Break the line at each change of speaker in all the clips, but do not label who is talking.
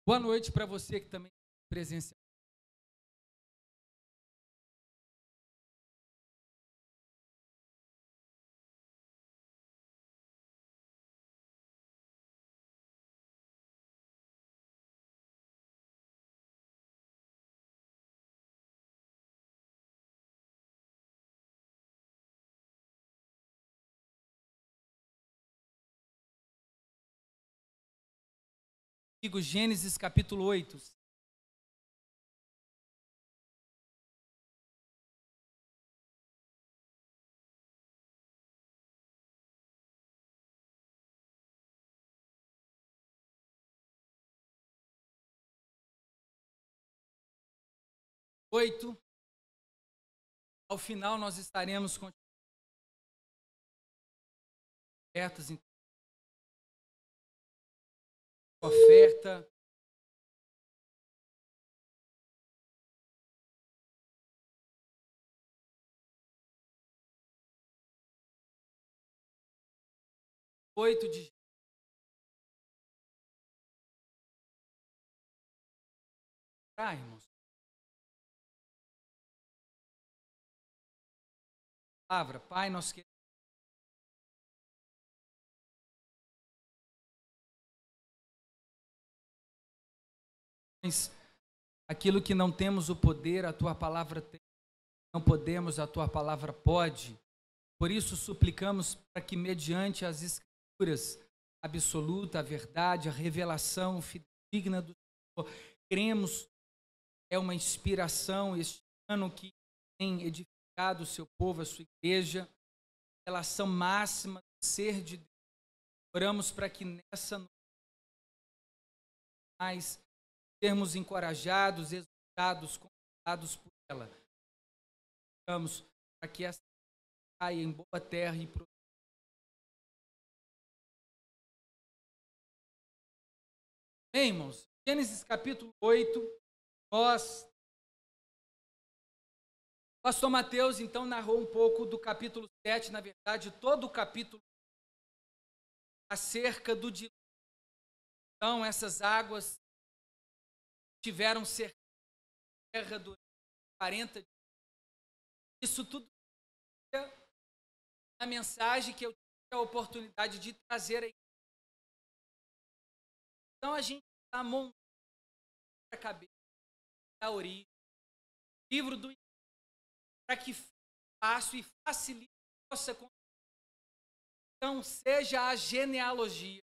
Boa noite para você que também é presencial. Comigo, Gênesis capítulo 8. Ao final nós estaremos com ofertas, oferta. De irmãos. Palavra, Pai, nós queremos aquilo que não temos o poder, a tua palavra tem. Não podemos, a tua palavra pode. Por isso suplicamos para que mediante as escrituras absoluta, a verdade, a revelação fidedigna do Senhor, cremos é uma inspiração este ano que tem edificado o seu povo, a sua igreja, relação máxima do ser de Deus. Oramos para que nessa noite mais sermos encorajados, exortados, convidados por ela. Oramos para que essa caia em boa terra e bem, irmãos, Gênesis capítulo 8, Pastor Mateus, então, narrou um pouco do capítulo 7, na verdade, todo o capítulo acerca do dilúvio. Então, essas águas tiveram cercado a terra durante 40 dias. Isso tudo a mensagem que eu tive a oportunidade de trazer aí. Então, a gente está montando a cabeça da origem, livro do para que faça e facilite a nossa compreensão. Então, seja a genealogia,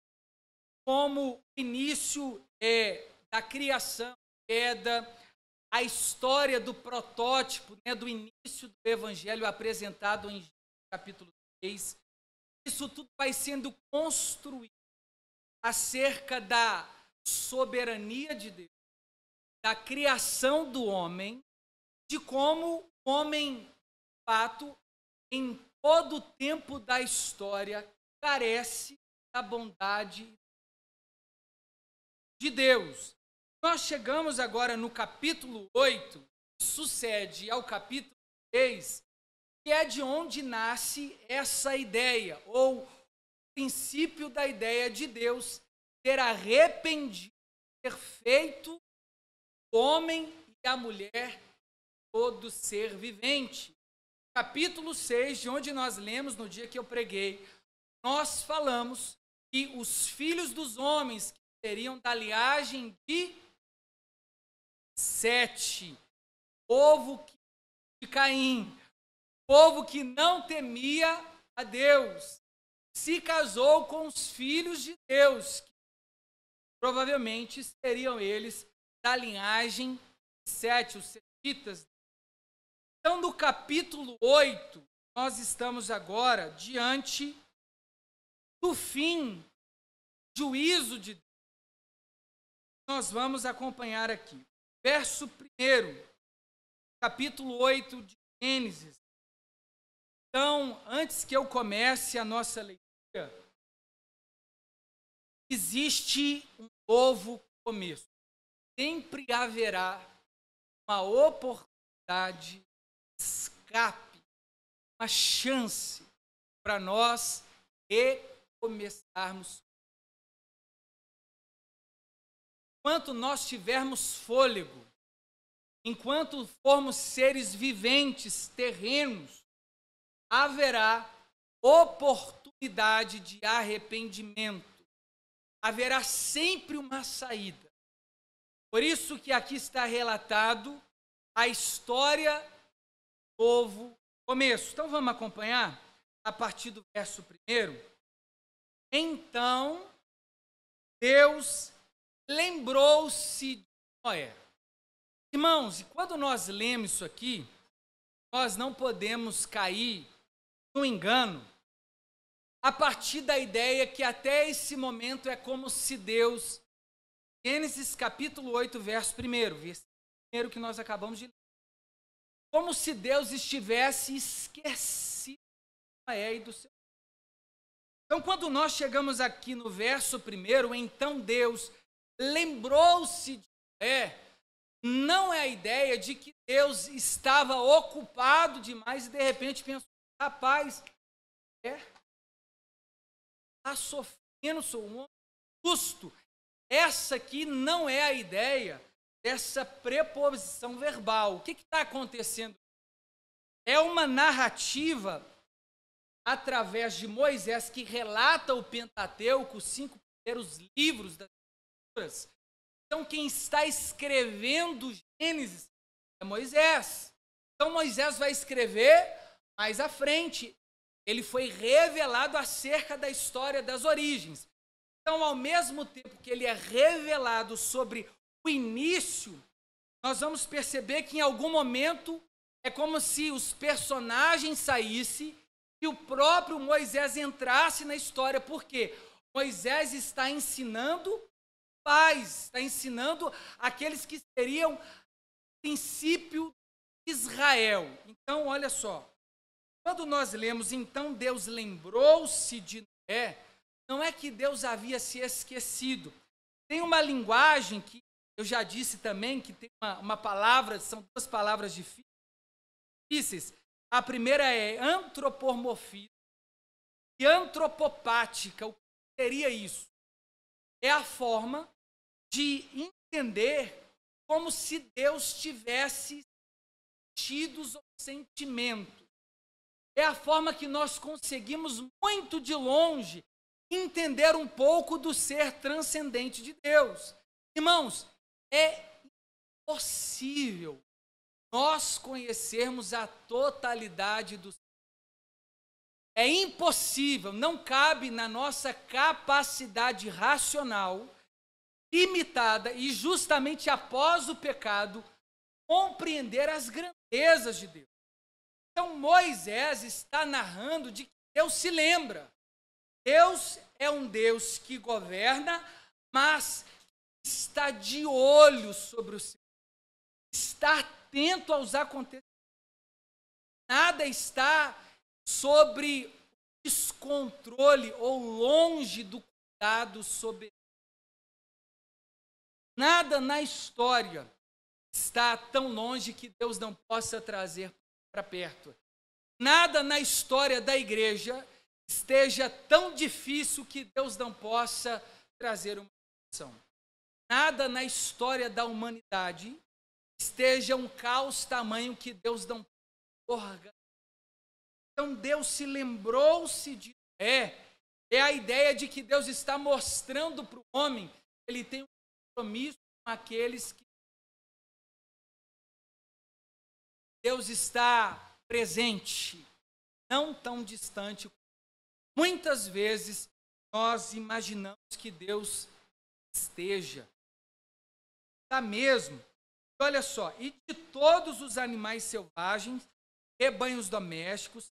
como o início da criação, a história do protótipo, do início do evangelho apresentado em capítulo 3. Isso tudo vai sendo construído acerca da soberania de Deus, da criação do homem, de como o homem, de fato, em todo o tempo da história, carece da bondade de Deus. Nós chegamos agora no capítulo 8, que sucede ao capítulo 3, que é de onde nasce essa ideia, ou o princípio da ideia de Deus ter arrependido, ter feito o homem e a mulher todo ser vivente. Capítulo 6, de onde nós lemos no dia que eu preguei, nós falamos que os filhos dos homens que seriam da linhagem de Sete, povo de Caim, povo que não temia a Deus, se casou com os filhos de Deus, que provavelmente seriam eles da linhagem de Sete, os setitas. Então, no capítulo 8, nós estamos agora diante do fim, juízo de Deus. Nós vamos acompanhar aqui. Verso 1, capítulo 8 de Gênesis. Então, antes que eu comece a nossa leitura, existe um novo começo. Sempre haverá uma oportunidade, escape, uma chance para nós recomeçarmos. enquanto nós tivermos fôlego, enquanto formos seres viventes, terrenos, haverá oportunidade de arrependimento. Haverá sempre uma saída. Por isso que aqui está relatado a história do novo começo. Então vamos acompanhar a partir do verso 1. Então, Deus lembrou-se de Noé. Irmãos, e quando nós lemos isso aqui, nós não podemos cair no engano a partir da ideia que até esse momento é como se Deus, Gênesis capítulo 8, verso 1, versículo 1 que nós acabamos de ler, como se Deus estivesse esquecido de Noé e do seu. Então, quando nós chegamos aqui no verso 1, então Deus lembrou-se de Noé, não é a ideia de que Deus estava ocupado demais e de repente pensou, rapaz, está sofrendo, sou um homem justo. Essa aqui não é a ideia dessa preposição verbal. O que está acontecendo? É uma narrativa através de Moisés que relata o Pentateuco, os 5 primeiros livros das Escrituras. Então, quem está escrevendo Gênesis é Moisés. Então, Moisés vai escrever mais à frente. Ele foi revelado acerca da história das origens. Então, ao mesmo tempo que ele é revelado sobre o início, nós vamos perceber que em algum momento é como se os personagens saíssem e o próprio Moisés entrasse na história. Por quê? Moisés está ensinando pais, está ensinando aqueles que seriam princípio de Israel. Então, olha só, quando nós lemos, então Deus lembrou-se de Noé, não é que Deus havia se esquecido. Tem uma linguagem que eu já disse também, que tem uma palavra, são 2 palavras difíceis. A primeira é antropomorfismo e antropopática. O que seria isso? É a forma de entender como se Deus tivesse sentidos ou sentimentos. É a forma que nós conseguimos muito de longe entender um pouco do ser transcendente de Deus. Irmãos, é impossível nós conhecermos a totalidade do ser. É impossível, não cabe na nossa capacidade racional, limitada e justamente após o pecado, compreender as grandezas de Deus. Então Moisés está narrando de que Deus se lembra. Deus é um Deus que governa, mas está de olho sobre o céu. Está atento aos acontecimentos. Nada está sobre descontrole ou longe do cuidado soberano. Nada na história está tão longe que Deus não possa trazer para perto. Nada na história da igreja esteja tão difícil que Deus não possa trazer uma solução. Nada na história da humanidade esteja um caos tamanho que Deus não possa organizar. Então Deus se lembrou-se de Noé. É a ideia de que Deus está mostrando para o homem que ele tem um compromisso com aqueles que Deus está presente, não tão distante. Muitas vezes nós imaginamos que Deus esteja. Está mesmo. Olha só, e de todos os animais selvagens, rebanhos domésticos,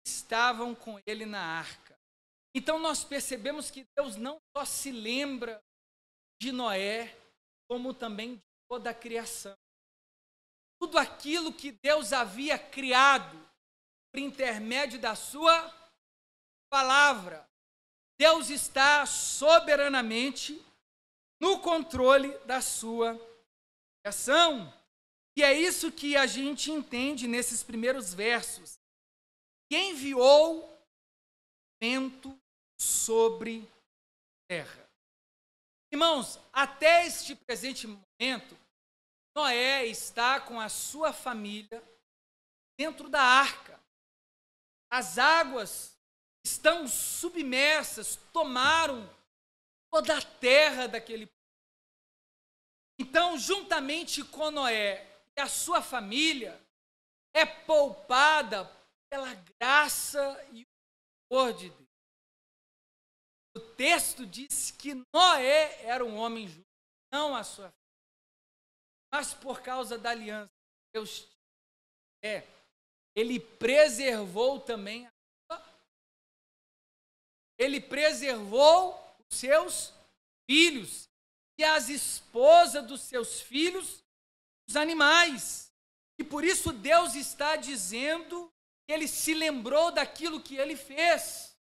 estavam com ele na arca. Então nós percebemos que Deus não só se lembra de Noé, como também de toda a criação. Tudo aquilo que Deus havia criado por intermédio da sua palavra. Deus está soberanamente no controle da sua criação. E é isso que a gente entende nesses primeiros versos. E enviou vento sobre a terra. Irmãos, até este presente momento, Noé está com a sua família dentro da arca. As águas estão submersas, tomaram toda a terra daquele povo. Então, juntamente com Noé e a sua família, é poupada pela graça e o amor de Deus. O texto diz que Noé era um homem justo, não a sua família, mas por causa da aliança que Deus tinha, ele preservou também ele preservou os seus filhos e as esposas dos seus filhos, os animais. E por isso Deus está dizendo que ele se lembrou daquilo que ele fez.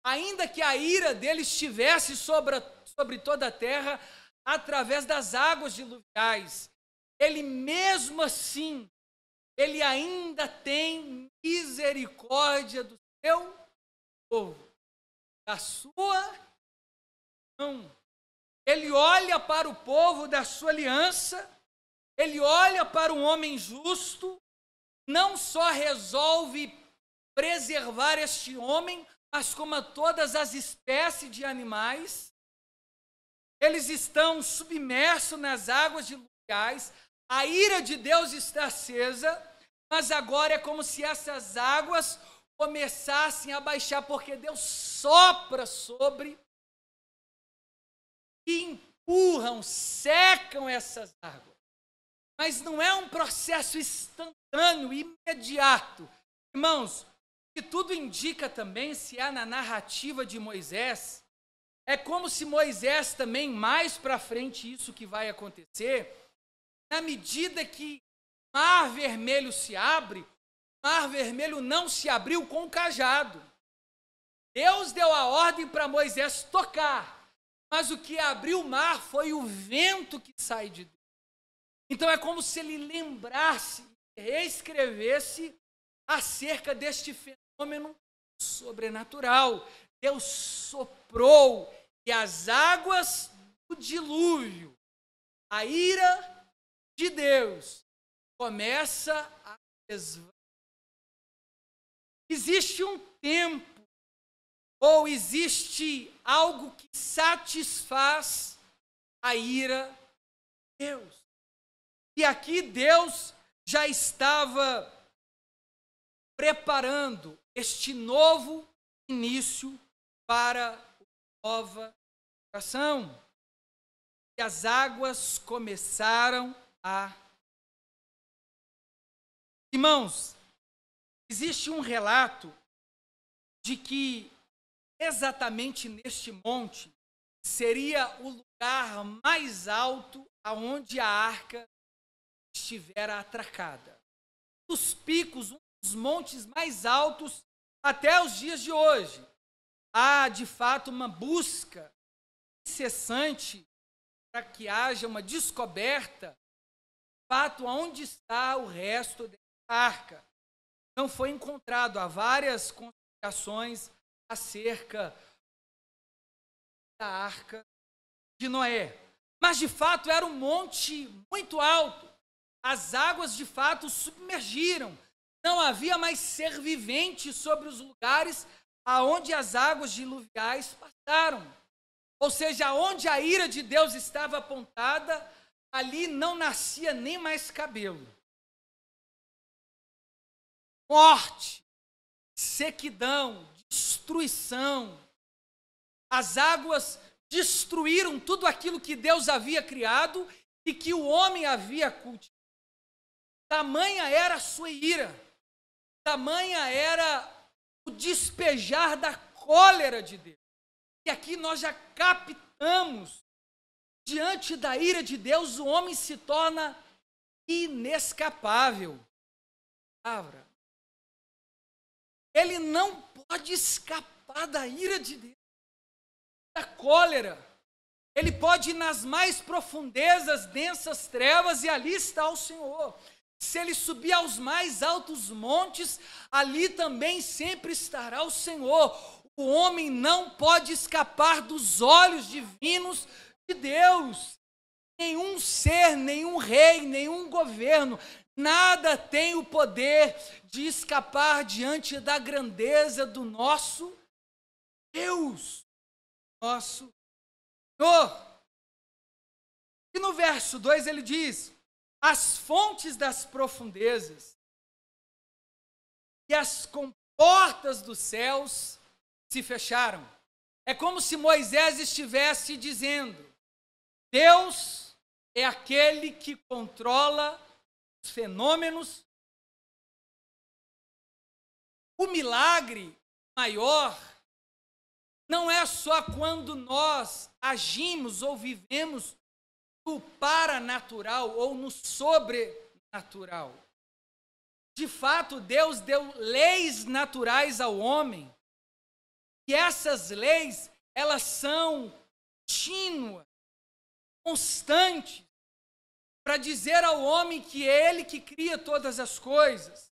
Ainda que a ira dele estivesse sobre toda a terra, através das águas diluviais, ele mesmo assim, ele ainda tem misericórdia do seu povo, da sua mão. Ele olha para o povo da sua aliança, ele olha para um homem justo, não só resolve preservar este homem, mas como a todas as espécies de animais. Eles estão submersos nas águas diluviais, a ira de Deus está acesa, mas agora é como se essas águas começassem a baixar, porque Deus sopra sobre e empurram, secam essas águas. Mas não é um processo instantâneo, imediato. Irmãos, o que tudo indica também, se há na narrativa de Moisés, é como se Moisés também, mais para frente, isso que vai acontecer, na medida que o Mar Vermelho se abre, o Mar Vermelho não se abriu com o cajado. Deus deu a ordem para Moisés tocar, mas o que abriu o mar foi o vento que sai de Deus. Então é como se ele lembrasse, reescrevesse acerca deste fenômeno sobrenatural. Deus soprou e as águas do dilúvio, a ira de Deus, começa a esvaziar. Existe um tempo, ou existe algo que satisfaz a ira de Deus. E aqui Deus já estava preparando este novo início para a nova geração. E as águas começaram a... Irmãos, existe um relato de que exatamente neste monte seria o lugar mais alto aonde a arca estivera atracada. Os picos, um dos montes mais altos até os dias de hoje. Há, de fato, uma busca incessante para que haja uma descoberta, de fato, onde está o resto dessa arca. Não foi encontrado, há várias conspirações acerca da arca de Noé. Mas, de fato, era um monte muito alto. As águas, de fato, submergiram. Não havia mais ser vivente sobre os lugares aonde as águas diluviais passaram. Ou seja, onde a ira de Deus estava apontada, ali não nascia nem mais cabelo. Morte, sequidão, destruição. As águas destruíram tudo aquilo que Deus havia criado e que o homem havia cultivado. Tamanha era a sua ira, tamanha era o despejar da cólera de Deus. E aqui nós já captamos, diante da ira de Deus, o homem se torna inescapável. Ele não pode escapar da ira de Deus, da cólera. Ele pode ir nas mais profundezas, densas trevas, e ali está o Senhor. Se ele subir aos mais altos montes, ali também sempre estará o Senhor. O homem não pode escapar dos olhos divinos de Deus. Nenhum ser, nenhum rei, nenhum governo, nada tem o poder de escapar diante da grandeza do nosso Deus, nosso Senhor. E no verso 2 ele diz: as fontes das profundezas e as comportas dos céus se fecharam. É como se Moisés estivesse dizendo: Deus é aquele que controla os fenômenos. O milagre maior não é só quando nós agimos ou vivemos no paranatural ou no sobrenatural. De fato, Deus deu leis naturais ao homem, e essas leis, elas são contínuas, constantes, para dizer ao homem que é ele que cria todas as coisas.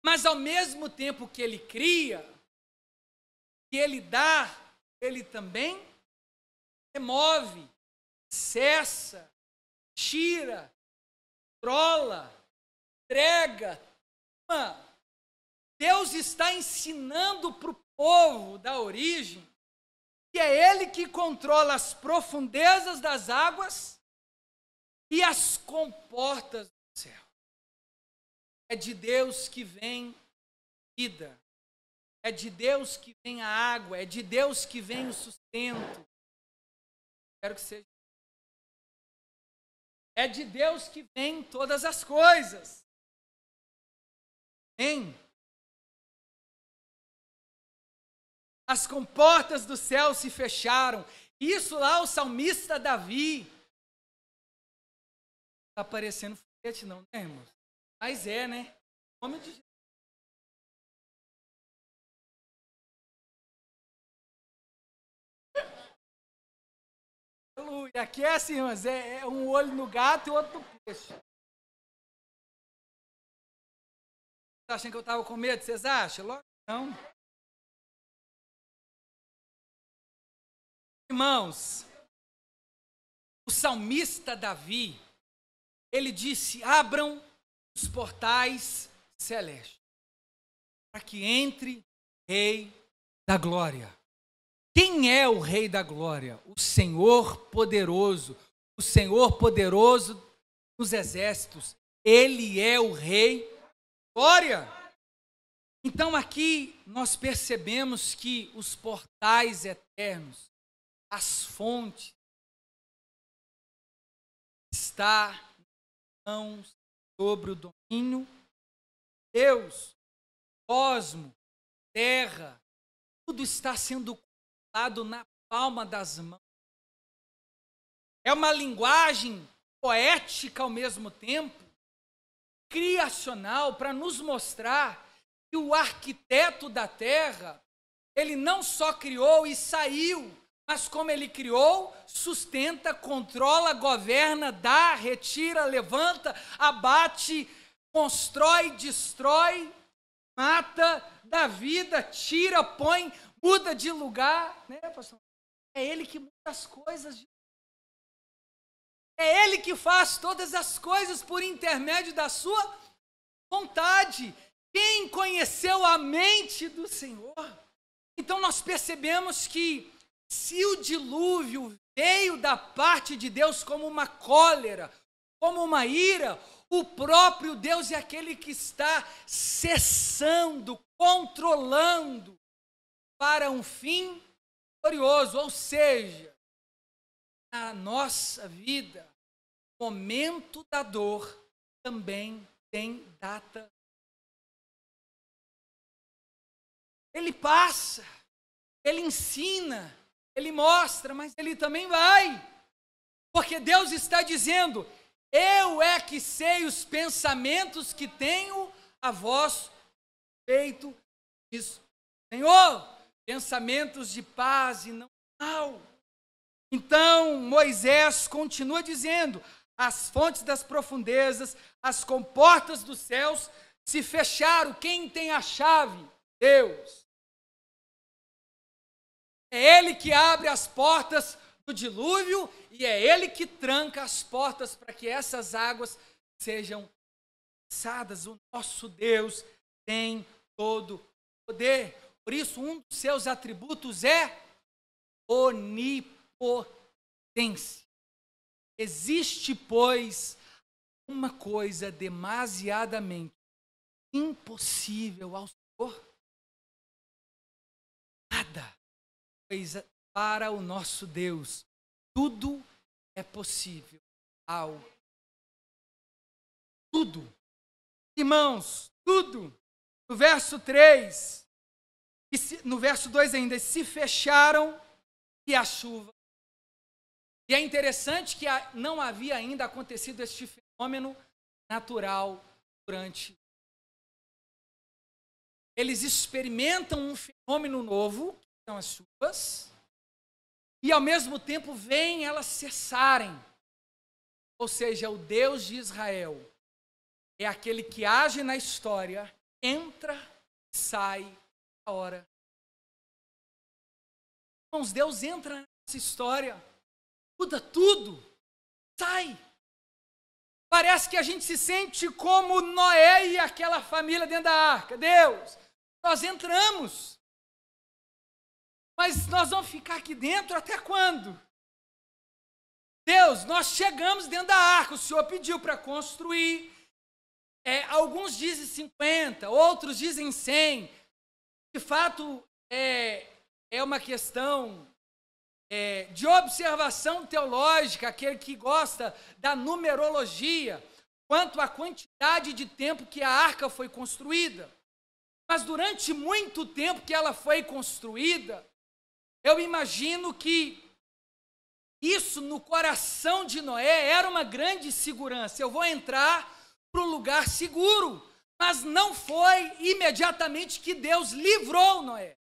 Mas ao mesmo tempo que ele cria, que ele dá, ele também remove, cessa, tira, controla, entrega. Deus está ensinando para o povo da origem que é ele que controla as profundezas das águas e as comportas do céu. É de Deus que vem vida, é de Deus que vem a água, é de Deus que vem o sustento. Espero que seja. É de Deus que vem todas as coisas. Amém? As comportas do céu se fecharam. Isso lá o salmista Davi. Está parecendo foguete não, né, irmãos? Mas é, né? Em nome de Jesus. Aleluia. Aqui é assim, mas é um olho no gato e outro no peixe. Tá achando que eu estava com medo? Vocês acham? Logo não. Irmãos, o salmista Davi, ele disse: abram os portais celestes, para que entre Rei da Glória. Quem é o Rei da Glória? O Senhor poderoso dos exércitos. Ele é o Rei da Glória. Então aqui nós percebemos que os portais eternos, as fontes, está sobre o domínio de Deus, cosmos, terra, tudo está sendo colocado na palma das mãos. É uma linguagem poética ao mesmo tempo, criacional, para nos mostrar que o arquiteto da terra, ele não só criou e saiu, mas como ele criou, sustenta, controla, governa, dá, retira, levanta, abate, constrói, destrói, mata, dá vida, tira, põe, muda de lugar, né, pastor? É ele que muda as coisas. É ele que faz todas as coisas por intermédio da sua vontade. Quem conheceu a mente do Senhor? Então nós percebemos que se o dilúvio veio da parte de Deus como uma cólera, como uma ira, o próprio Deus é aquele que está cessando, controlando para um fim glorioso. Ou seja, na nossa vida, o momento da dor também tem data. Ele passa, ele ensina, ele mostra, mas ele também vai. Porque Deus está dizendo: eu é que sei os pensamentos que tenho a vós respeito, diz Senhor, pensamentos de paz e não mal. Então Moisés continua dizendo: as fontes das profundezas, as comportas dos céus se fecharam. Quem tem a chave? Deus. É Ele que abre as portas do dilúvio, e é ele que tranca as portas para que essas águas sejam cessadas. O nosso Deus tem todo o poder. Por isso, um dos seus atributos é onipotência. Existe, pois, uma coisa demasiadamente impossível ao Senhor? Nada. Pois para o nosso Deus, tudo é possível ao tudo. Irmãos, tudo. No verso 3, no verso 2 ainda, se fecharam e a chuva. E é interessante que não havia ainda acontecido este fenômeno natural durante. Eles experimentam um fenômeno novo, que são as chuvas, e ao mesmo tempo veem elas cessarem. Ou seja, o Deus de Israel é aquele que age na história, entra, sai a hora. Irmãos, Deus entra nessa história, muda tudo, sai. Parece que a gente se sente como Noé e aquela família dentro da arca. Deus, nós entramos, mas nós vamos ficar aqui dentro até quando? Deus, nós chegamos dentro da arca, o Senhor pediu para construir. Alguns dizem 50, outros dizem 100. De fato, é uma questão de observação teológica, aquele que gosta da numerologia, quanto à quantidade de tempo que a arca foi construída. Mas durante muito tempo que ela foi construída, eu imagino que isso no coração de Noé era uma grande segurança. Eu vou entrar para um lugar seguro, mas não foi imediatamente que Deus livrou Noé.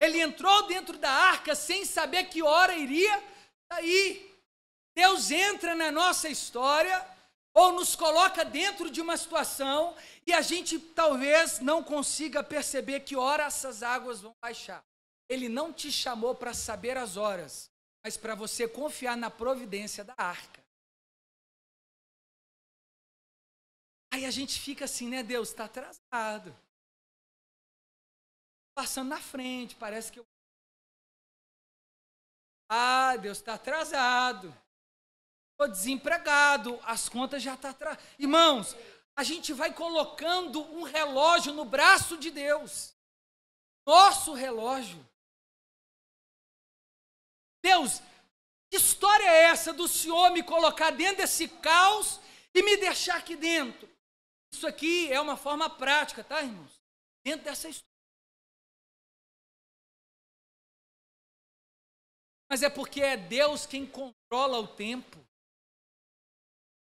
Ele entrou dentro da arca sem saber que hora iria sair. Deus entra na nossa história ou nos coloca dentro de uma situação e a gente talvez não consiga perceber que hora essas águas vão baixar. Ele não te chamou para saber as horas, mas para você confiar na providência da arca. Aí a gente fica assim, né? Deus está atrasado. Passando na frente, parece que eu... Deus está atrasado. Estou desempregado, as contas já estão atrasadas. Irmãos, a gente vai colocando um relógio no braço de Deus. Nosso relógio. Deus, que história é essa do Senhor me colocar dentro desse caos e me deixar aqui dentro? Isso aqui é uma forma prática, tá, irmãos? Dentro dessa história. Mas é porque é Deus quem controla o tempo.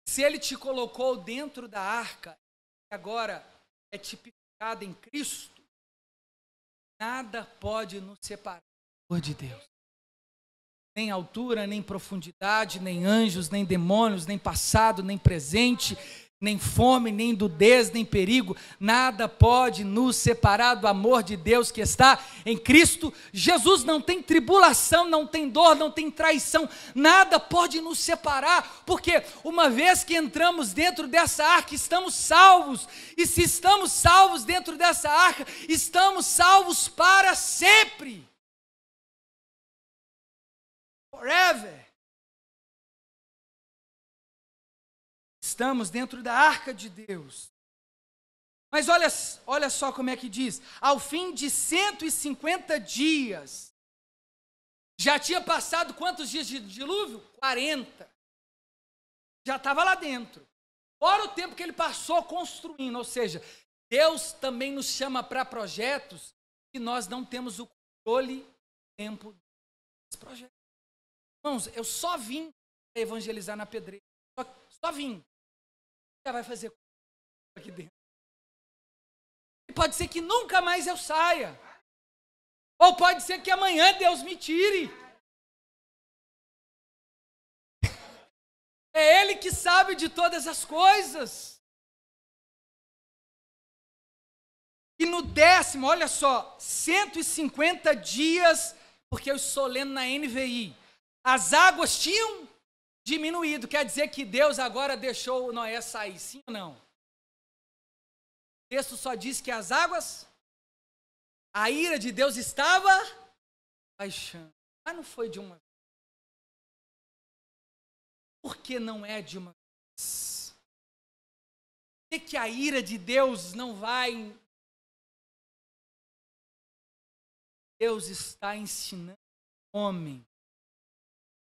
Se Ele te colocou dentro da arca, e agora é tipificado em Cristo, nada pode nos separar do amor de Deus. Nem altura, nem profundidade, nem anjos, nem demônios, nem passado, nem presente, nem fome, nem nudez, nem perigo, nada pode nos separar do amor de Deus que está em Cristo Jesus. Não tem tribulação, não tem dor, não tem traição, nada pode nos separar, porque uma vez que entramos dentro dessa arca, estamos salvos, e se estamos salvos dentro dessa arca, estamos salvos para sempre. Forever. Estamos dentro da arca de Deus. Mas olha só como é que diz. Ao fim de 150 dias, já tinha passado quantos dias de dilúvio? 40. Já estava lá dentro. Fora o tempo que ele passou construindo. Ou seja, Deus também nos chama para projetos que nós não temos o controle do tempo desse projeto. Irmãos, eu só vim evangelizar na Pedreira. Só vim. Já vai fazer aqui dentro. E pode ser que nunca mais eu saia. Ou pode ser que amanhã Deus me tire. É Ele que sabe de todas as coisas. E no 10º, olha só, 150 dias, porque eu estou lendo na NVI. As águas tinham diminuído, quer dizer que Deus agora deixou Noé sair, sim ou não? O texto só diz que as águas, a ira de Deus estava baixando, mas não foi de uma vez. Por que não é de uma vez? Por que a ira de Deus não vai? Deus está ensinando o homem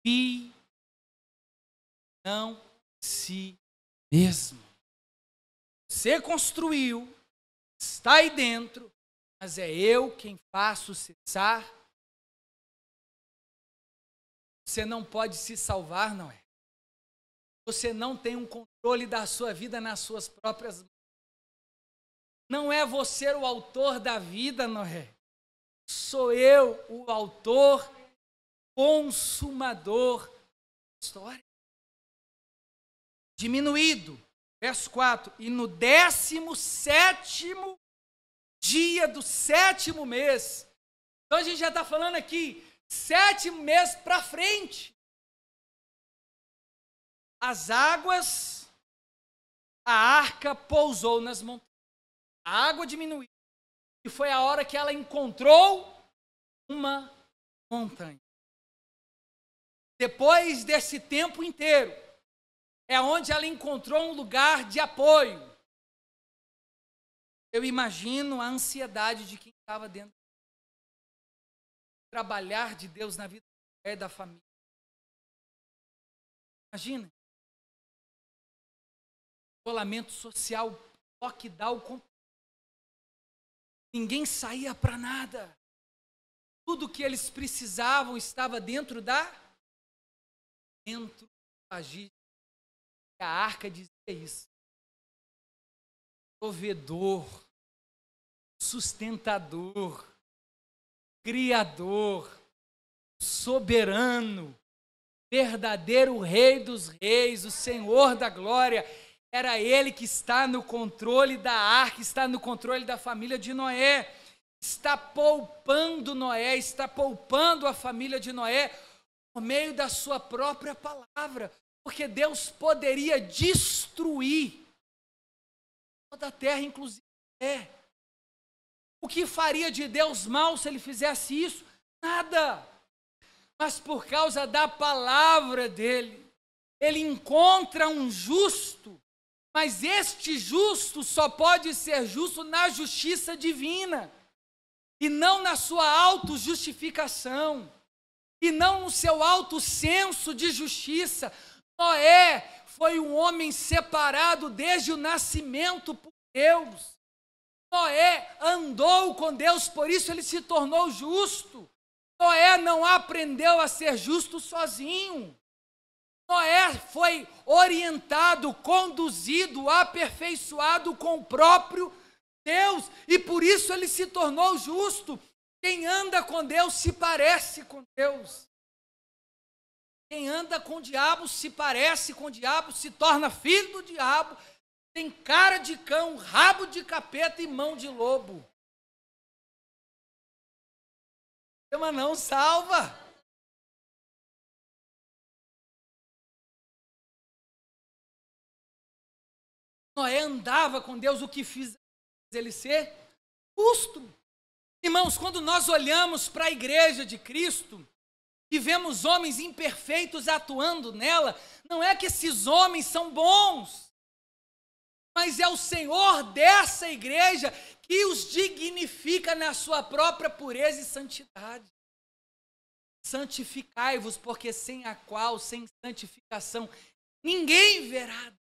e não si mesmo. Você construiu, está aí dentro, mas é eu quem faço cessar. Você não pode se salvar, não é? Você não tem um controle da sua vida nas suas próprias mãos. Não é você o autor da vida, não é? Sou eu o autor, consumador da história. Diminuído. Verso 4. E no 17º dia do 7º mês. Então a gente já está falando aqui, 7º mês para frente. As águas, a arca pousou nas montanhas. A água diminuiu. E foi a hora que ela encontrou uma montanha. Depois desse tempo inteiro, é onde ela encontrou um lugar de apoio. Eu imagino a ansiedade de quem estava dentro. Trabalhar de Deus na vida da família. Imagina. Isolamento social, lockdown. Ninguém saía para nada. Tudo que eles precisavam estava dentro da agir. A arca dizia isso. Provedor, sustentador, criador, soberano, verdadeiro rei dos reis, o Senhor da glória. Era ele que está no controle da arca, está no controle da família de Noé. Está poupando Noé, está poupando a família de Noé por meio da sua própria palavra. Porque Deus poderia destruir toda a terra, inclusive Noé. O que faria de Deus mal se ele fizesse isso? Nada. Mas por causa da palavra dele, ele encontra um justo. Mas este justo só pode ser justo na justiça divina. E não na sua autojustificação. E não no seu alto senso de justiça. Noé foi um homem separado desde o nascimento por Deus. Noé andou com Deus, por isso ele se tornou justo. Noé não aprendeu a ser justo sozinho. Noé foi orientado, conduzido, aperfeiçoado com o próprio Deus. E por isso ele se tornou justo. Quem anda com Deus se parece com Deus. Quem anda com o diabo se parece com o diabo, se torna filho do diabo, tem cara de cão, rabo de capeta e mão de lobo. Mas não salva. Noé andava com Deus, o que fez ele ser justo. Irmãos, quando nós olhamos para a igreja de Cristo, e vemos homens imperfeitos atuando nela, não é que esses homens são bons, mas é o Senhor dessa igreja que os dignifica na sua própria pureza e santidade. Santificai-vos, porque sem a qual, sem santificação, ninguém verá.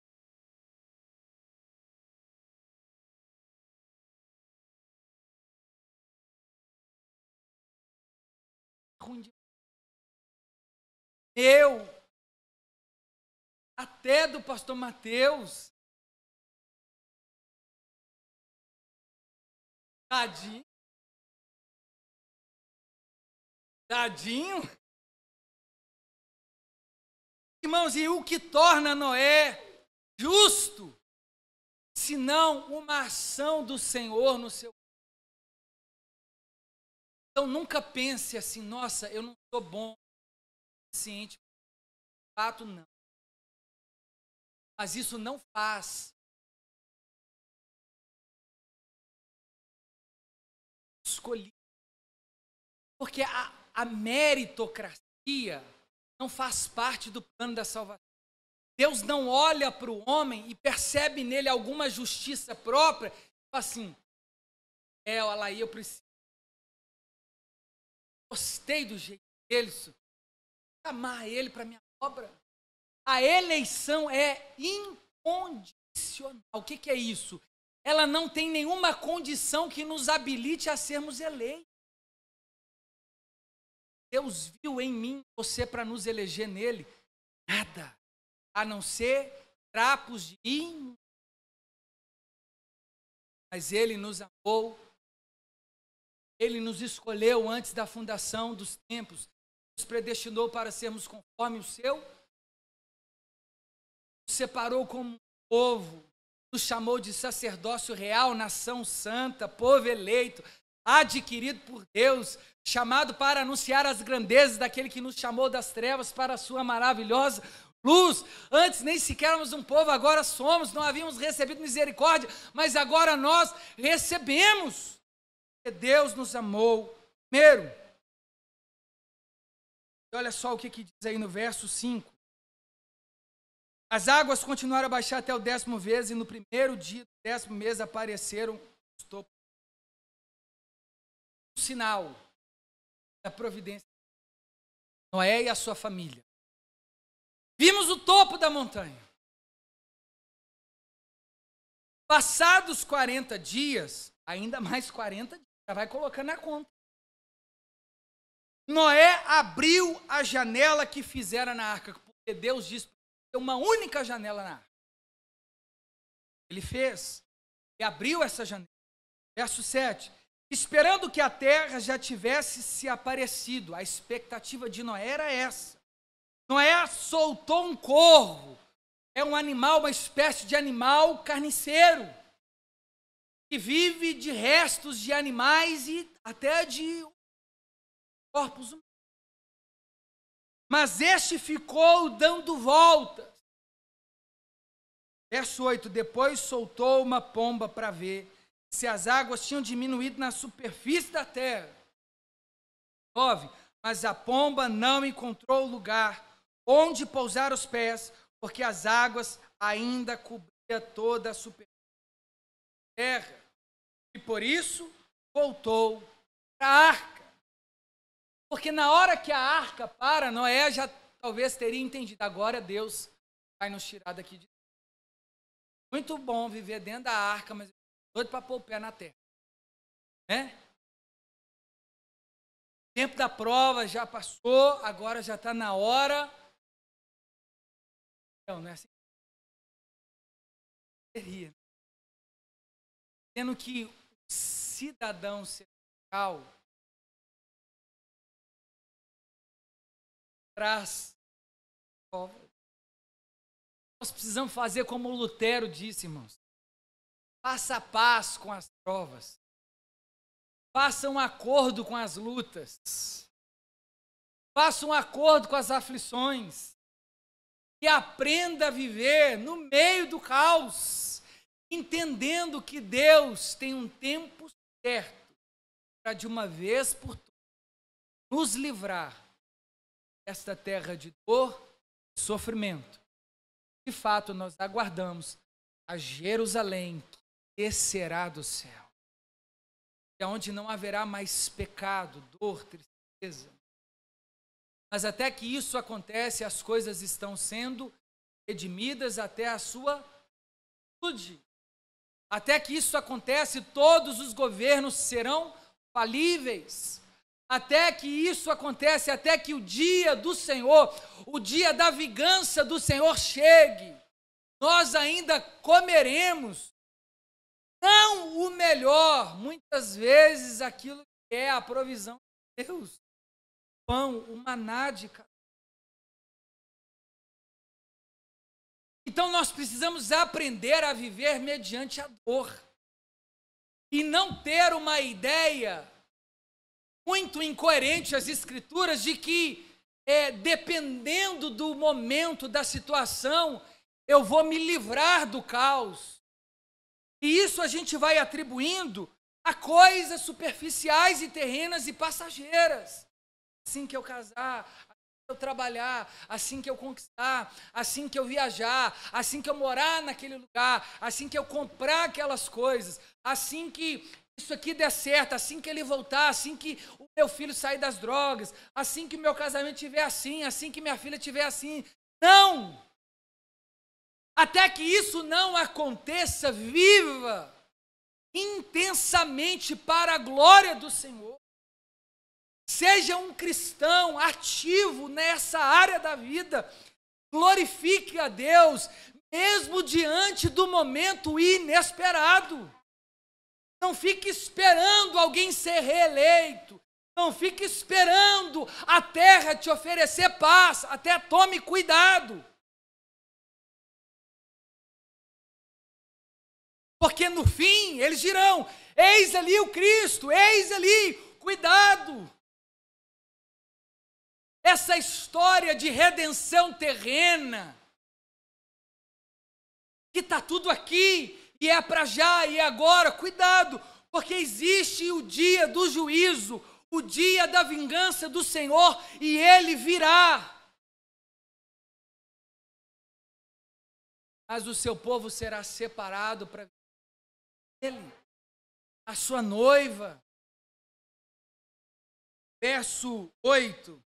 Até do pastor Mateus. Tadinho. Tadinho. Irmãos, e o que torna Noé justo, senão uma ação do Senhor no seu. Então nunca pense assim, nossa, eu não sou bom o suficiente. De fato, não. Mas isso não faz escolher. Porque a meritocracia não faz parte do plano da salvação. Deus não olha para o homem e percebe nele alguma justiça própria, e fala assim, olha aí, eu preciso. Gostei do jeito dele, chamar ele para minha obra. A eleição é incondicional. O que é isso? Ela não tem nenhuma condição que nos habilite a sermos eleitos. Deus viu em mim, você, para nos eleger nele, nada, a não ser trapos de imundícia. Mas ele nos amou, ele nos escolheu antes da fundação dos tempos, nos predestinou para sermos conforme o seu, nos separou como um povo, nos chamou de sacerdócio real, nação santa, povo eleito, adquirido por Deus, chamado para anunciar as grandezas daquele que nos chamou das trevas para a sua maravilhosa luz. Antes nem sequer éramos um povo, agora somos, não havíamos recebido misericórdia, mas agora nós recebemos, porque Deus nos amou primeiro. E olha só o que diz aí no verso 5. As águas continuaram a baixar até o 10º mês, e no primeiro dia do 10º mês apareceram os topos. Um sinal da providência de Noé e a sua família. Vimos o topo da montanha. Passados 40 dias, ainda mais 40 dias, já vai colocando na conta. Noé abriu a janela que fizera na arca, porque Deus disse para ele ter uma única janela na arca. Ele fez e abriu essa janela. Verso 7. Esperando que a terra já tivesse se aparecido. A expectativa de Noé era essa. Noé soltou um corvo. É um animal, uma espécie de animal carniceiro, que vive de restos de animais e até de corpos humanos. Mas este ficou dando voltas. Verso 8. Depois soltou uma pomba para ver se as águas tinham diminuído na superfície da terra. 9. Mas a pomba não encontrou lugar onde pousar os pés, porque as águas ainda cobriam toda a superfície da terra. E por isso voltou para a arca. Porque na hora que a arca para, Noé já talvez teria entendido. Agora Deus vai nos tirar daqui de dentro. Muito bom viver dentro da arca, mas doido para pôr o pé na terra. Né? O tempo da prova já passou, agora já está na hora. Não é assim. Seria. Sendo que o cidadão celestial traz prova. Nós precisamos fazer como Lutero disse, irmãos. Faça a paz com as provas. Faça um acordo com as lutas. Faça um acordo com as aflições. E aprenda a viver no meio do caos, entendendo que Deus tem um tempo certo para de uma vez por todas nos livrar desta terra de dor e sofrimento. De fato, nós aguardamos a Jerusalém que descerá do céu, onde não haverá mais pecado, dor, tristeza. Mas até que isso acontece, as coisas estão sendo redimidas até a sua plenitude. Até que isso acontece, todos os governos serão falíveis. Até que isso acontece, até que o dia do Senhor, o dia da vingança do Senhor chegue, nós ainda comeremos, não o melhor, muitas vezes aquilo que é a provisão de Deus. Pão, o maná de cada. Então nós precisamos aprender a viver mediante a dor e não ter uma ideia muito incoerente as Escrituras de que, dependendo do momento, da situação, eu vou me livrar do caos. E isso a gente vai atribuindo a coisas superficiais e terrenas e passageiras. Assim que eu casar, assim que eu trabalhar, assim que eu conquistar, assim que eu viajar, assim que eu morar naquele lugar, assim que eu comprar aquelas coisas, assim que isso aqui der certo, assim que ele voltar, assim que o meu filho sair das drogas, assim que o meu casamento estiver assim que minha filha estiver assim. Não! Até que isso não aconteça, viva intensamente para a glória do Senhor. Seja um cristão ativo nessa área da vida. Glorifique a Deus, mesmo diante do momento inesperado. Não fique esperando alguém ser reeleito. Não fique esperando a terra te oferecer paz. Até tome cuidado. Porque no fim eles dirão: eis ali o Cristo, eis ali, cuidado. Essa história de redenção terrena, que está tudo aqui, e é para já, e é agora, cuidado, porque existe o dia do juízo, o dia da vingança do Senhor, e Ele virá. Mas o seu povo será separado para Ele, a sua noiva. Verso 8,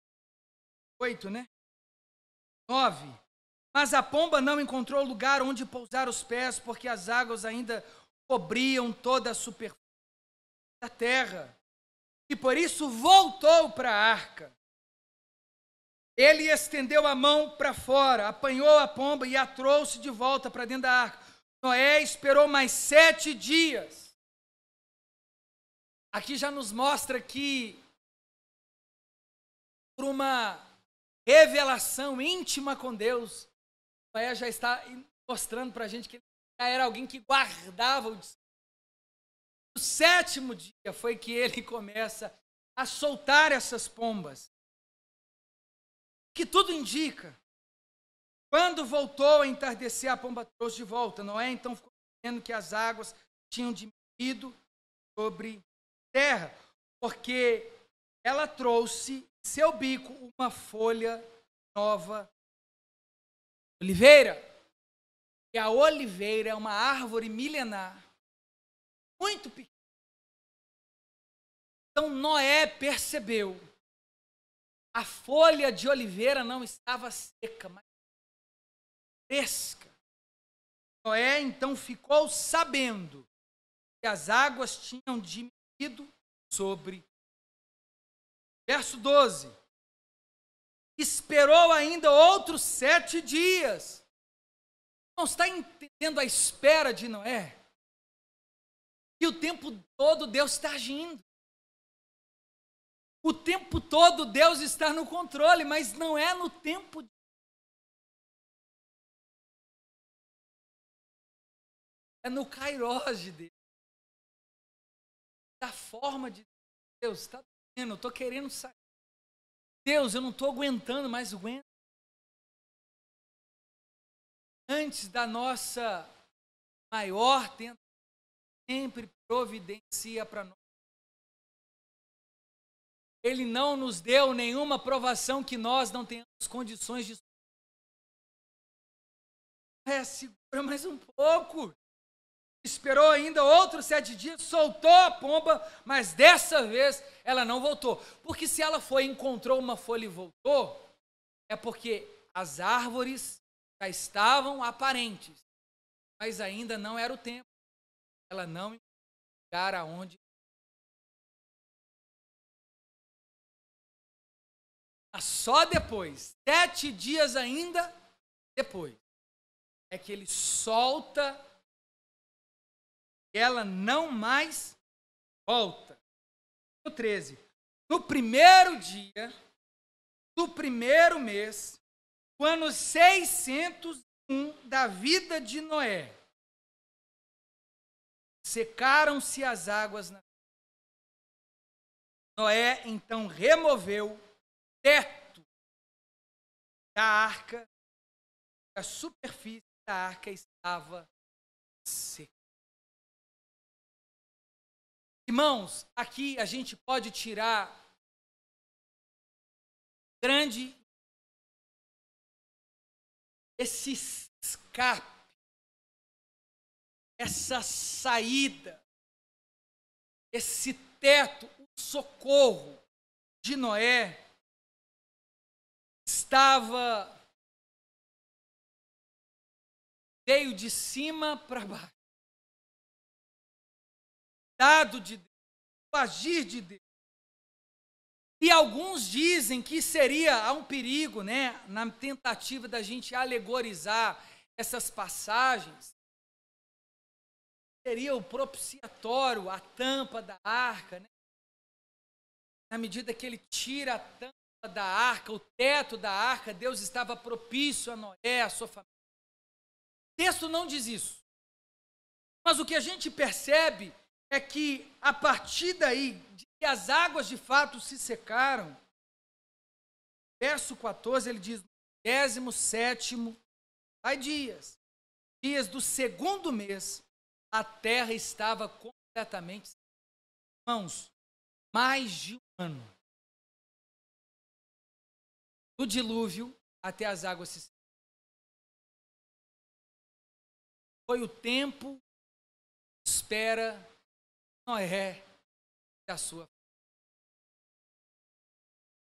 9. Mas a pomba não encontrou lugar onde pousar os pés, porque as águas ainda cobriam toda a superfície da terra. E por isso voltou para a arca. Ele estendeu a mão para fora, apanhou a pomba e a trouxe de volta para dentro da arca. Noé esperou mais 7 dias. Aqui já nos mostra que, por uma revelação íntima com Deus, Noé já está mostrando para a gente que ele já era alguém que guardava o descanso. No 7º dia foi que ele começa a soltar essas pombas. Que tudo indica. Quando voltou a entardecer, a pomba trouxe de volta. Noé então ficou dizendo que as águas tinham diminuído sobre a terra, porque ela trouxe em seu bico uma folha nova. Oliveira. E a oliveira é uma árvore milenar, muito pequena. Então Noé percebeu. A folha de oliveira não estava seca, mas fresca. Noé então ficou sabendo que as águas tinham diminuído sobre. Verso 12. Esperou ainda outros 7 dias. Não está entendendo a espera de Noé? E o tempo todo Deus está agindo. O tempo todo Deus está no controle, mas não é no tempo de... É no kairós de Deus. Da forma de Deus. Está vendo? Eu estou querendo sair. Deus, eu não estou aguentando mais o aguento. Antes da nossa maior tentativa, sempre providencia para nós. Ele não nos deu nenhuma provação que nós não tenhamos condições de... segura mais um pouco. Esperou ainda outros 7 dias, soltou a pomba, mas dessa vez ela não voltou. Porque se ela foi, encontrou uma folha e voltou, é porque as árvores já estavam aparentes, mas ainda não era o tempo. Ela não encontrou lugar aonde... Só depois, 7 dias ainda depois, é que ele solta e ela não mais volta. No 13. No primeiro dia do primeiro mês, o ano 601 da vida de Noé, secaram-se as águas na... Noé, então, removeu o teto da arca, a superfície da arca estava seca. Irmãos, aqui a gente pode tirar grande esse escape, essa saída, esse teto, o socorro de Noé veio de cima para baixo, dado de Deus, o agir de Deus. E alguns dizem que há um perigo, né, na tentativa da gente alegorizar essas passagens. Seria o propiciatório, a tampa da arca, né? Na medida que ele tira a tampa da arca, o teto da arca, Deus estava propício a Noé, a sua família. O texto não diz isso. Mas o que a gente percebe é que, a partir daí, de que as águas de fato se secaram, verso 14, ele diz, no 17º, dias do segundo mês, a terra estava completamente seca. Irmãos, mais de um ano, do dilúvio até as águas se secarem. Foi o tempo de espera de Noé e da sua família.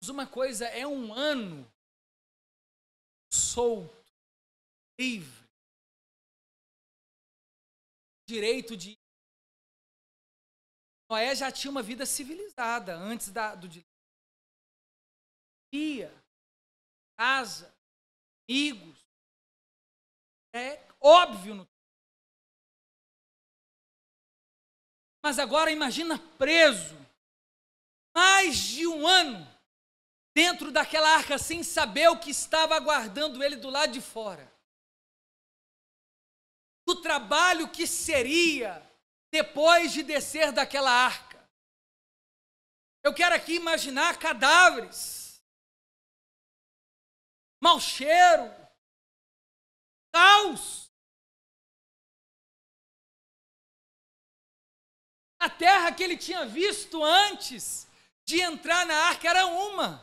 Uma coisa é um ano solto, livre, direito de... Noé já tinha uma vida civilizada antes do dilúvio. Ia, casa, amigos. É óbvio. Mas agora imagina preso, mais de um ano, dentro daquela arca, sem saber o que estava aguardando ele do lado de fora. Do trabalho que seria depois de descer daquela arca. Eu quero aqui imaginar cadáveres, mau cheiro, caos. A terra que ele tinha visto antes de entrar na arca era uma.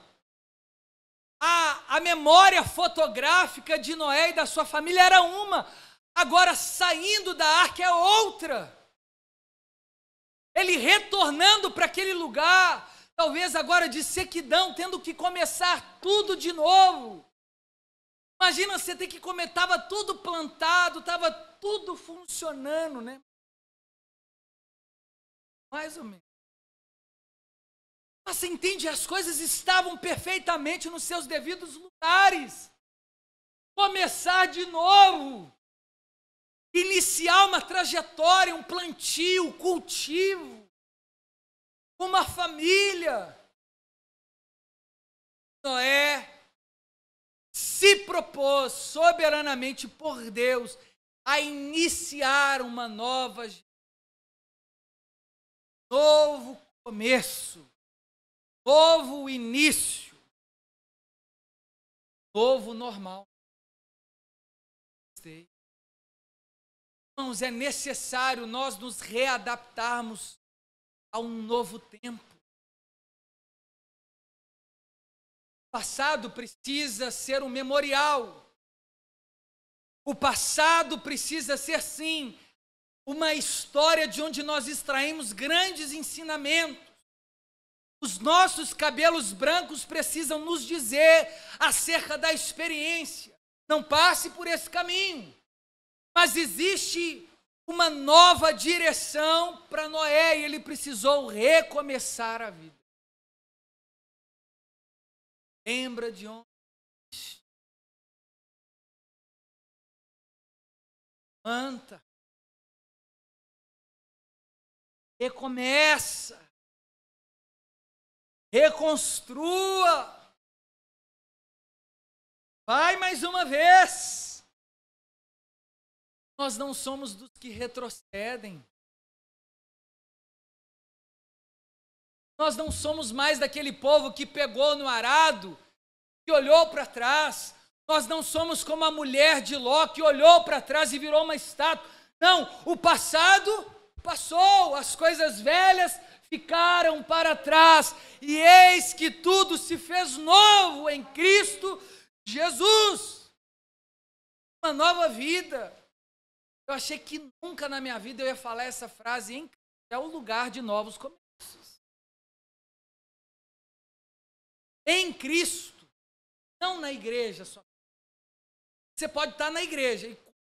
A memória fotográfica de Noé e da sua família era uma. Agora, saindo da arca é outra. Ele retornando para aquele lugar, talvez agora de sequidão, tendo que começar tudo de novo. Imagina você ter que comer, estava tudo plantado, estava tudo funcionando, né? Mais ou menos. Mas você entende, as coisas estavam perfeitamente nos seus devidos lugares. Começar de novo. Iniciar uma trajetória, um plantio, um cultivo. Uma família. Noé se propôs soberanamente por Deus a iniciar uma nova, novo começo, novo início, novo normal. Irmãos, é necessário nós nos readaptarmos a um novo tempo. O passado precisa ser um memorial. O passado precisa ser, sim, uma história de onde nós extraímos grandes ensinamentos. Os nossos cabelos brancos precisam nos dizer acerca da experiência. Não passe por esse caminho. Mas existe uma nova direção para Noé e ele precisou recomeçar a vida. Lembra de onde? Levanta. Recomeça. Reconstrua. Vai mais uma vez. Nós não somos dos que retrocedem. Nós não somos mais daquele povo que pegou no arado, que olhou para trás. Nós não somos como a mulher de Ló, que olhou para trás e virou uma estátua. Não, o passado passou, as coisas velhas ficaram para trás, e eis que tudo se fez novo em Cristo Jesus. Uma nova vida. Eu achei que nunca na minha vida eu ia falar essa frase, em Cristo é o lugar de novos começos. Em Cristo, não na igreja só. Você pode estar na igreja e com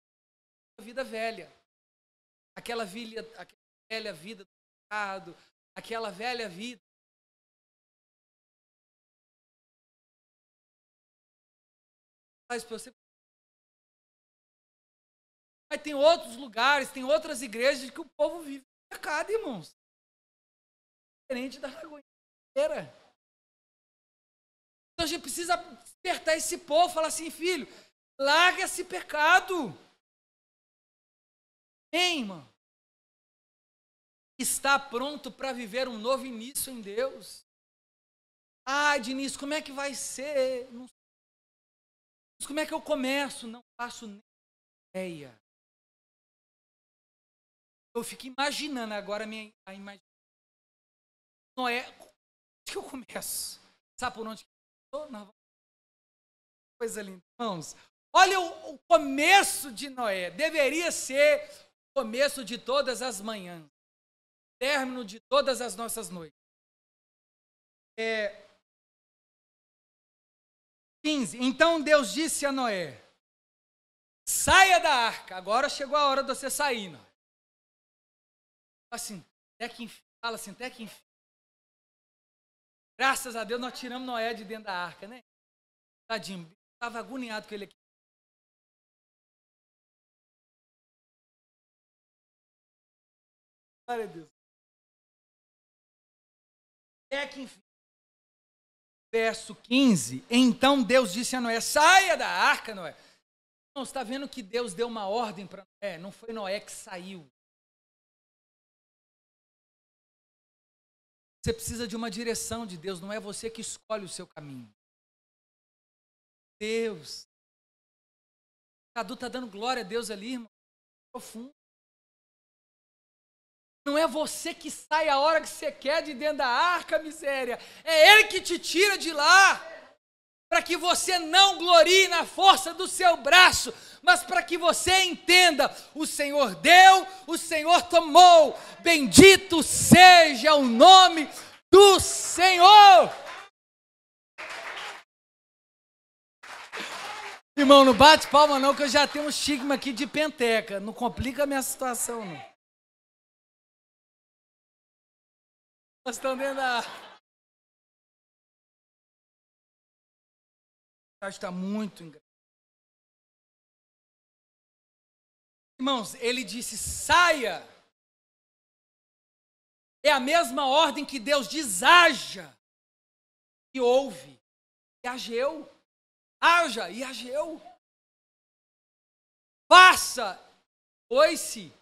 a vida velha, aquela velha vida do pecado, aquela velha vida. Mas tem outros lugares, tem outras igrejas que o povo vive no pecado, irmãos. Diferente da Lagoinha inteira. Então a gente precisa despertar esse povo, falar assim, filho, larga esse pecado. Hein, irmão? Está pronto para viver um novo início em Deus. Ah, Diniz, como é que vai ser? Não sei. Mas como é que eu começo? Não faço nem ideia. Eu fico imaginando agora a imagem. Noé, onde que eu começo? Sabe por onde que eu estou? Coisa linda. Irmãos, olha o começo de Noé. Deveria ser o começo de todas as manhãs. Término de todas as nossas noites. 15. Então Deus disse a Noé, saia da arca. Agora chegou a hora de você sair, Noé. Assim, até que enfim. Fala assim, até que enfim. Graças a Deus nós tiramos Noé de dentro da arca, né? Tadinho, estava agoniado com ele aqui. Glória a Deus. Até que enfim. Verso 15. Então Deus disse a Noé, saia da arca, Noé. Não, você está vendo que Deus deu uma ordem para Noé? Não foi Noé que saiu. Você precisa de uma direção de Deus, não é você que escolhe o seu caminho. Deus. Cadu está dando glória a Deus ali, irmão. Profundo. Não é você que sai a hora que você quer de dentro da arca, miséria. É Ele que te tira de lá. Para que você não glorie na força do seu braço, mas para que você entenda, o Senhor deu, o Senhor tomou. Bendito seja o nome do Senhor. Irmão, não bate palma não, que eu já tenho um estigma aqui de penteca. Não complica a minha situação, não. Nós estamos dentro da... Está muito engraçado. Irmãos, ele disse, saia. É a mesma ordem que Deus diz, haja. E ouve. E ageu. Haja e ageu. Faça, pois-se.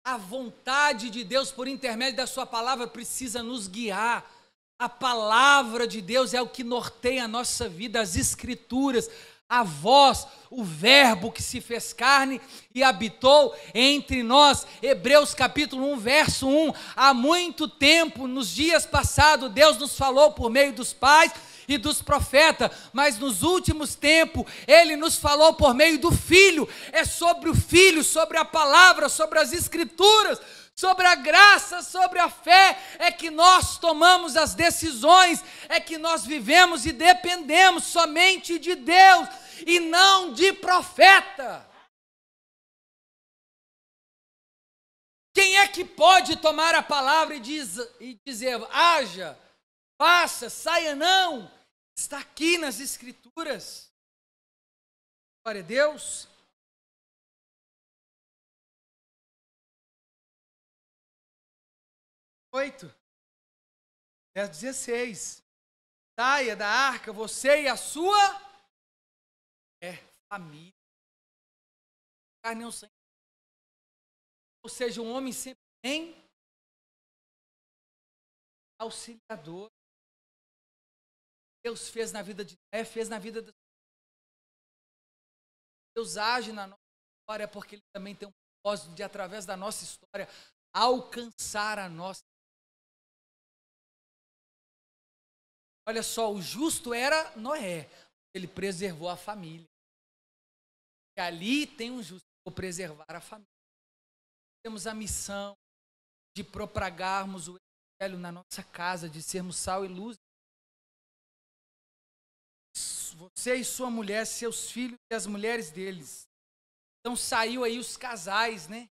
A vontade de Deus por intermédio da sua palavra precisa nos guiar. A palavra de Deus é o que norteia a nossa vida, as escrituras, a voz, o verbo que se fez carne e habitou entre nós. Hebreus capítulo 1, verso 1. Há muito tempo, nos dias passados, Deus nos falou por meio dos pais e dos profetas, mas nos últimos tempos, Ele nos falou por meio do Filho. É sobre o Filho, sobre a palavra, sobre as escrituras, sobre a graça, sobre a fé, é que nós tomamos as decisões, é que nós vivemos e dependemos somente de Deus e não de profeta. Quem é que pode tomar a palavra e dizer, haja, faça, saia? Não, está aqui nas escrituras. Glória a Deus. Verso 16. Saia da arca, você e a sua família. Carne ou sangue. Ou seja, um homem sempre tem. auxiliador. Deus fez na vida de Noé, fez na vida da Deus age na nossa história porque Ele também tem um propósito de, através da nossa história, alcançar a nossa. Olha só, o justo era Noé, ele preservou a família. E ali tem um justo, vou preservar a família. Temos a missão de propagarmos o evangelho na nossa casa, de sermos sal e luz. Você e sua mulher, seus filhos e as mulheres deles. Então saiu aí os casais, né?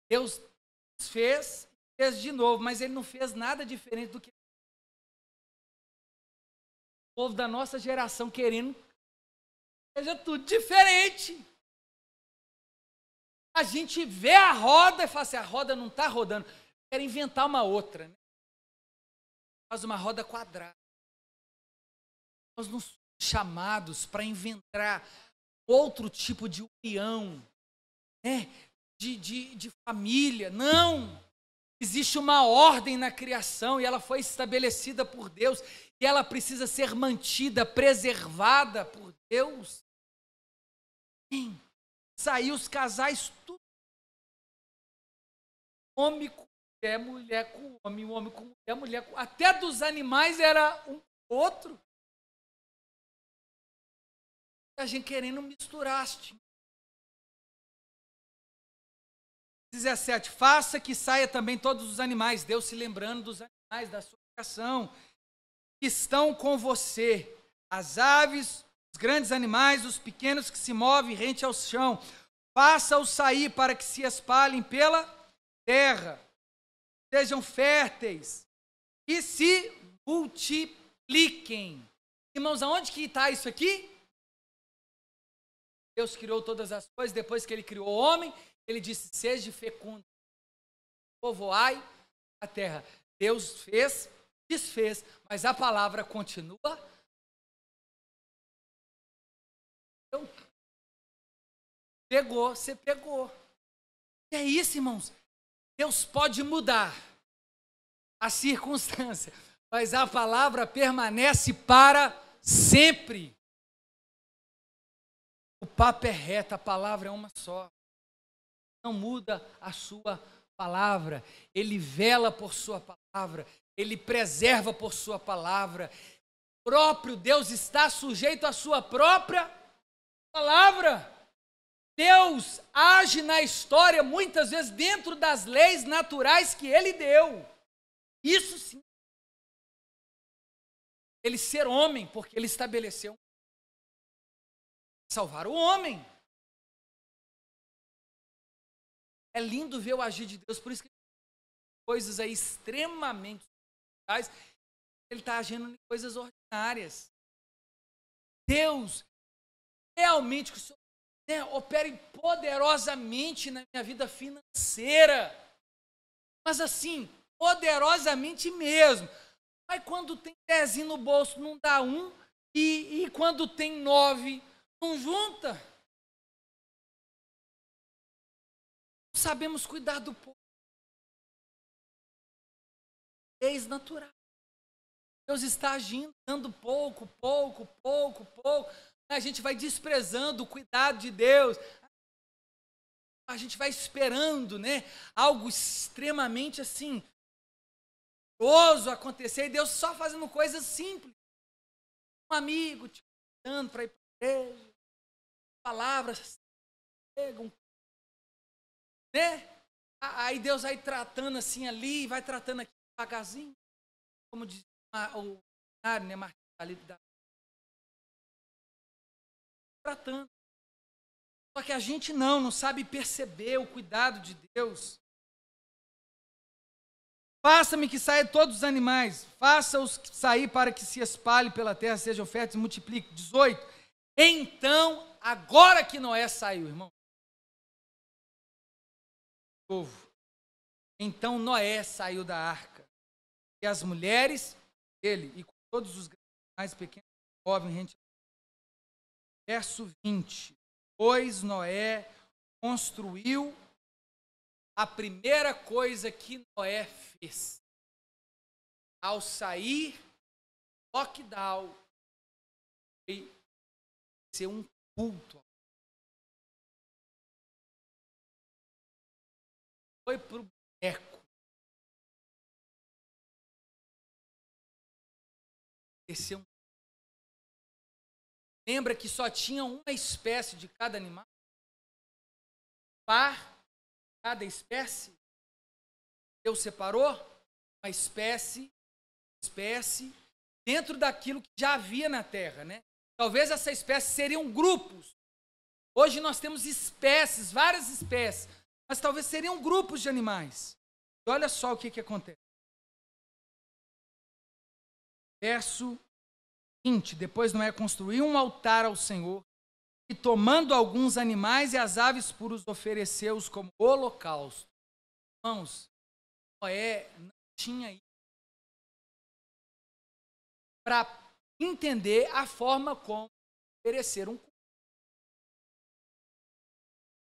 Deus fez de novo, mas Ele não fez nada diferente do que o povo da nossa geração querendo que seja tudo diferente. A gente vê a roda e fala assim, a roda não está rodando. Quero inventar uma outra, né? Faz uma roda quadrada. Nós não somos chamados para inventar outro tipo de união, né? de família. Não! Existe uma ordem na criação e ela foi estabelecida por Deus e ela precisa ser mantida, preservada por Deus. Sim. Saiu os casais tudo. Homem com mulher com homem com mulher com... Até dos animais era um com o outro. A gente querendo misturar. 17. Faça que saia também todos os animais. Deus se lembrando dos animais da sua criação. Que estão com você. As aves, os grandes animais, os pequenos que se movem rente ao chão. Faça-os sair para que se espalhem pela terra. Sejam férteis. E se multipliquem. Irmãos, aonde que está isso aqui? Deus criou todas as coisas, depois que Ele criou o homem, Ele disse, seja fecundo, povoai a terra. Deus fez, desfez, mas a palavra continua. Pegou, você pegou. E é isso, irmãos. Deus pode mudar a circunstância, mas a palavra permanece para sempre. O papo é reto, a palavra é uma só. Não muda a sua palavra. Ele vela por sua palavra. Ele preserva por sua palavra. O próprio Deus está sujeito à sua própria palavra. Deus age na história muitas vezes dentro das leis naturais que Ele deu. Isso sim. Ele ser homem, porque Ele estabeleceu salvar o homem. É lindo ver o agir de Deus, por isso que coisas aí extremamente especiais, Ele está agindo em coisas ordinárias. Deus realmente que o Senhor, né, opere poderosamente na minha vida financeira, mas assim, poderosamente mesmo. Mas quando tem 10 no bolso não dá um, e quando tem 9 não junta. Não sabemos cuidar do povo. Leis naturais. Deus está agindo, dando pouco. A gente vai desprezando o cuidado de Deus. A gente vai esperando, né, algo extremamente assim, glorioso acontecer, e Deus só fazendo coisas simples. Um amigo te convidando para ir para a igreja, palavras chegam, né? Aí Deus vai tratando assim ali, vai tratando aqui devagarzinho, como diz o né, Martim ali da tratando. Só que a gente não sabe perceber o cuidado de Deus. Faça-me que saia todos os animais, faça-os sair para que se espalhem pela terra, sejam férteis e multipliquem. 18. Então, agora que Noé saiu, irmão. Povo. Então Noé saiu da arca. E as mulheres dele, e com todos os mais pequenos, jovens, gente. Verso 20. Pois Noé construiu a primeira coisa que Noé fez. ao sair, lockdown, foi ser um culto. Foi para o boneco. Lembra que só tinha uma espécie de cada animal? Par, cada espécie. Deus separou uma espécie, dentro daquilo que já havia na Terra, né? Talvez essa espécie seriam grupos. Hoje nós temos espécies, várias espécies, mas talvez seriam grupos de animais. E olha só o que acontece. Verso 20, depois Noé construiu um altar ao Senhor e tomando alguns animais e as aves puras ofereceu-os como holocausto. Irmãos, Noé não tinha isso para entender a forma como oferecer um culto.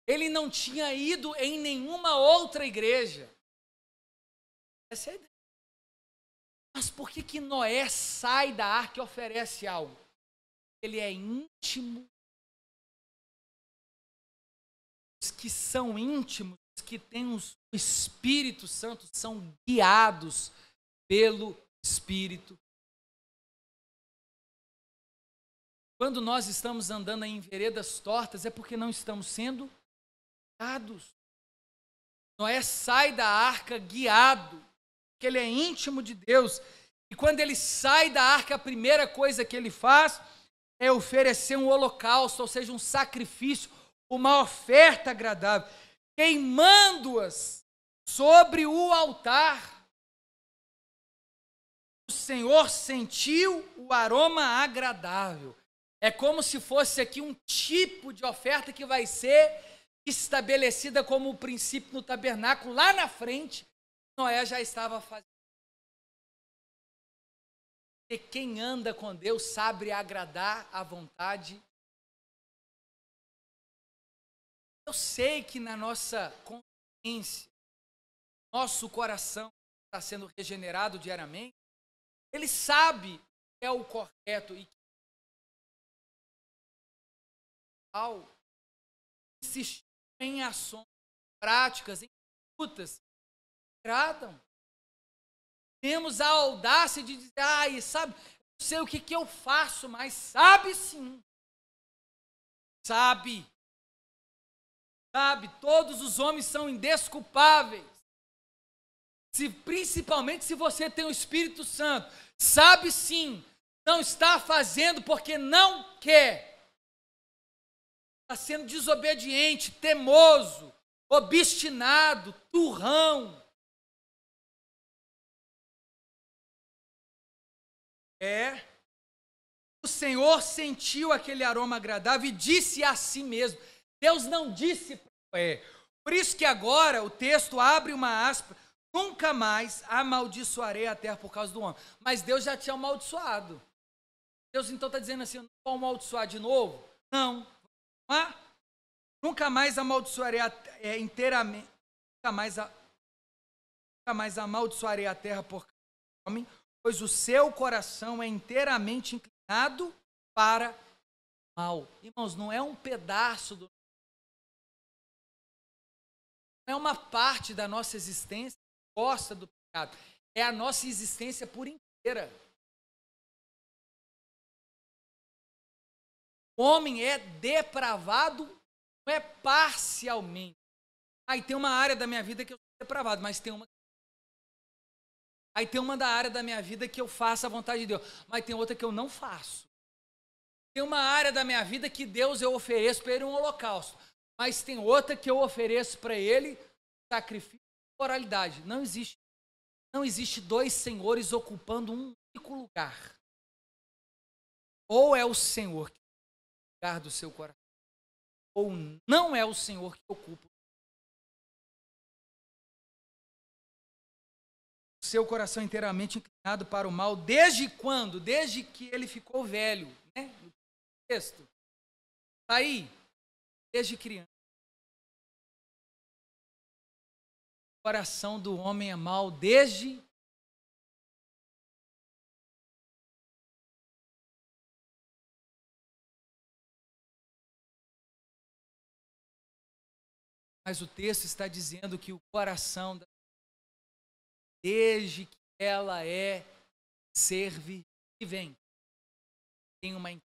Ele não tinha ido em nenhuma outra igreja. Essa é a ideia. Mas por que Noé sai da arca e oferece algo? Ele é íntimo. Os que são íntimos, os que têm o Espírito Santo, são guiados pelo Espírito. Quando nós estamos andando em veredas tortas, é porque não estamos sendo guiados. Noé sai da arca guiado, porque ele é íntimo de Deus. E quando ele sai da arca, a primeira coisa que ele faz é oferecer um holocausto, ou seja, um sacrifício, uma oferta agradável, queimando-as sobre o altar. O Senhor sentiu o aroma agradável. É como se fosse aqui um tipo de oferta que vai ser estabelecida como o princípio no tabernáculo lá na frente. Noé já estava fazendo. E quem anda com Deus sabe agradar à vontade. Eu sei que na nossa consciência, nosso coração está sendo regenerado diariamente. Ele sabe que é o correto e que ao insistir em ações práticas, em lutas, agradam. Temos a audácia de dizer, sabe, não sei o que eu faço, mas sabe sim. Sabe, todos os homens são indesculpáveis. Principalmente se você tem o Espírito Santo. Sabe sim, não está fazendo porque não quer. Está sendo desobediente, teimoso, obstinado, turrão. O Senhor sentiu aquele aroma agradável e disse a si mesmo. Deus não disse para Noé. Por isso que agora o texto abre uma aspa. Nunca mais amaldiçoarei a terra por causa do homem. Mas Deus já tinha amaldiçoado. Deus então está dizendo assim, não vou amaldiçoar de novo? Não. Nunca mais amaldiçoarei inteiramente. Nunca mais amaldiçoarei a terra por causa do homem, pois o seu coração é inteiramente inclinado para o mal. Irmãos, não é um pedaço não é uma parte da nossa existência que gosta do pecado. É a nossa existência por inteira. O homem é depravado, não é parcialmente. Aí tem uma área da minha vida que eu sou depravado, mas tem uma. Aí tem uma da área da minha vida que eu faço a vontade de Deus, mas tem outra que eu não faço. Tem uma área da minha vida que Deus eu ofereço para ele um holocausto, mas tem outra que eu ofereço para ele sacrifício e moralidade. Não existe dois senhores ocupando um único lugar. Ou é o Senhor que ocupa o lugar do seu coração, ou não é o Senhor que ocupa. Seu coração inteiramente inclinado para o mal, desde quando? Desde que ele ficou velho, né? No texto. Está aí, desde criança. O coração do homem é mau desde Mas o texto está dizendo que o coração, desde que ela é vivente, tem uma inclinação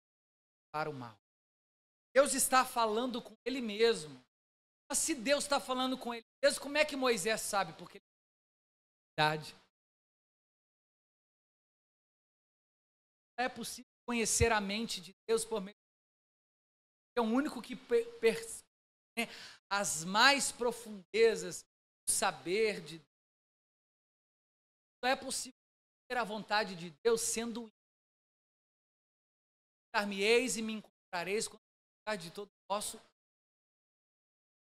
para o mal. Deus está falando com ele mesmo. Mas se Deus está falando com ele mesmo, como é que Moisés sabe? Porque ele tem verdade. Não é possível conhecer a mente de Deus por meio de... É o único que percebe, né, as mais profundezas do saber de Deus. Não é possível ter a vontade de Deus sendo buscar-me-eis e me encontrareis quando de todo o vosso.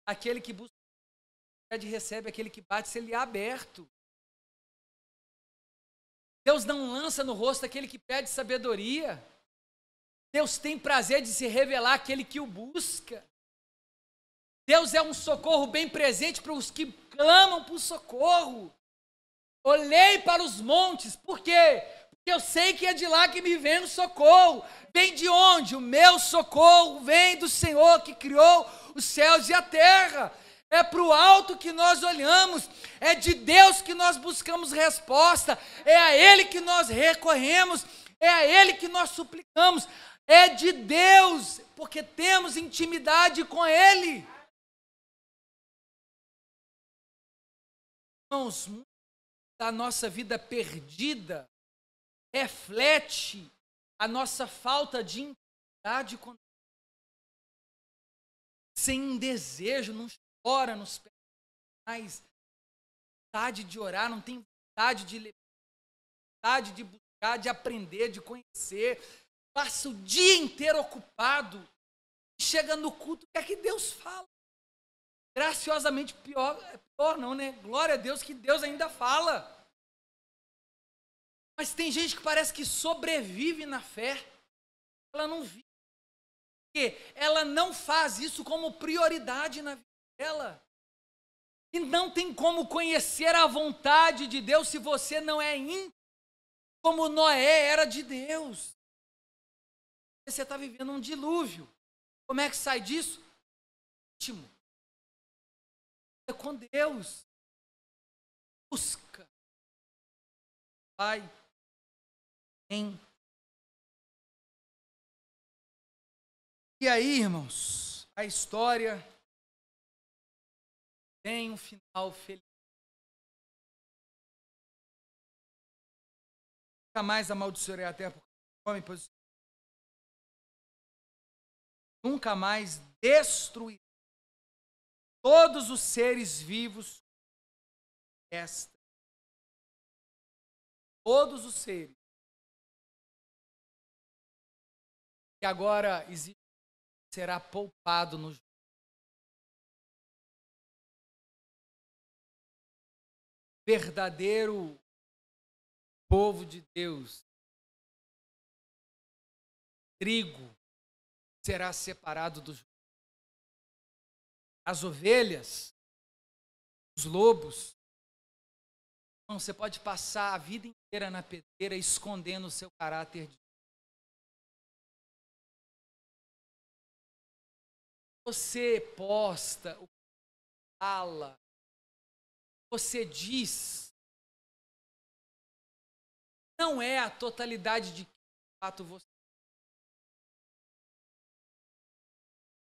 Aquele que busca recebe, aquele que bate, se ele é aberto. Deus não lança no rosto aquele que pede sabedoria. Deus tem prazer de se revelar àquele que o busca. Deus é um socorro bem presente para os que clamam por socorro. Olhei para os montes, por quê? Porque eu sei que é de lá que me vem o socorro. Vem de onde? O meu socorro vem do Senhor que criou os céus e a terra. É para o alto que nós olhamos, é de Deus que nós buscamos resposta, é a Ele que nós recorremos, é a Ele que nós suplicamos, é de Deus, porque temos intimidade com Ele. Irmãos, a nossa vida perdida reflete a nossa falta de intimidade com Deus. Sem desejo, não chora nos pés, mais vontade de orar, não tem vontade de ler, vontade de buscar, de aprender, de conhecer, passa o dia inteiro ocupado, chega no culto, o que é que Deus fala? Graciosamente pior não, né? Glória a Deus que Deus ainda fala. Mas tem gente que parece que sobrevive na fé, ela não vive, porque ela não faz isso como prioridade na vida dela. E não tem como conhecer a vontade de Deus se você não é íntimo, como Noé era de Deus. Você está vivendo um dilúvio. Como é que sai disso? Íntimo. É com Deus. Busca. Pai. E aí, irmãos, a história tem um final feliz. Nunca mais amaldiçoarei a terra por fome, pois nunca mais destruirei todos os seres vivos esta. Todos os seres. Que agora existe, será poupado no verdadeiro povo de Deus. Trigo será separado dos as ovelhas, os lobos. Não, você pode passar a vida inteira na pedreira escondendo o seu caráter de você posta, fala, você diz, não é a totalidade de fato você.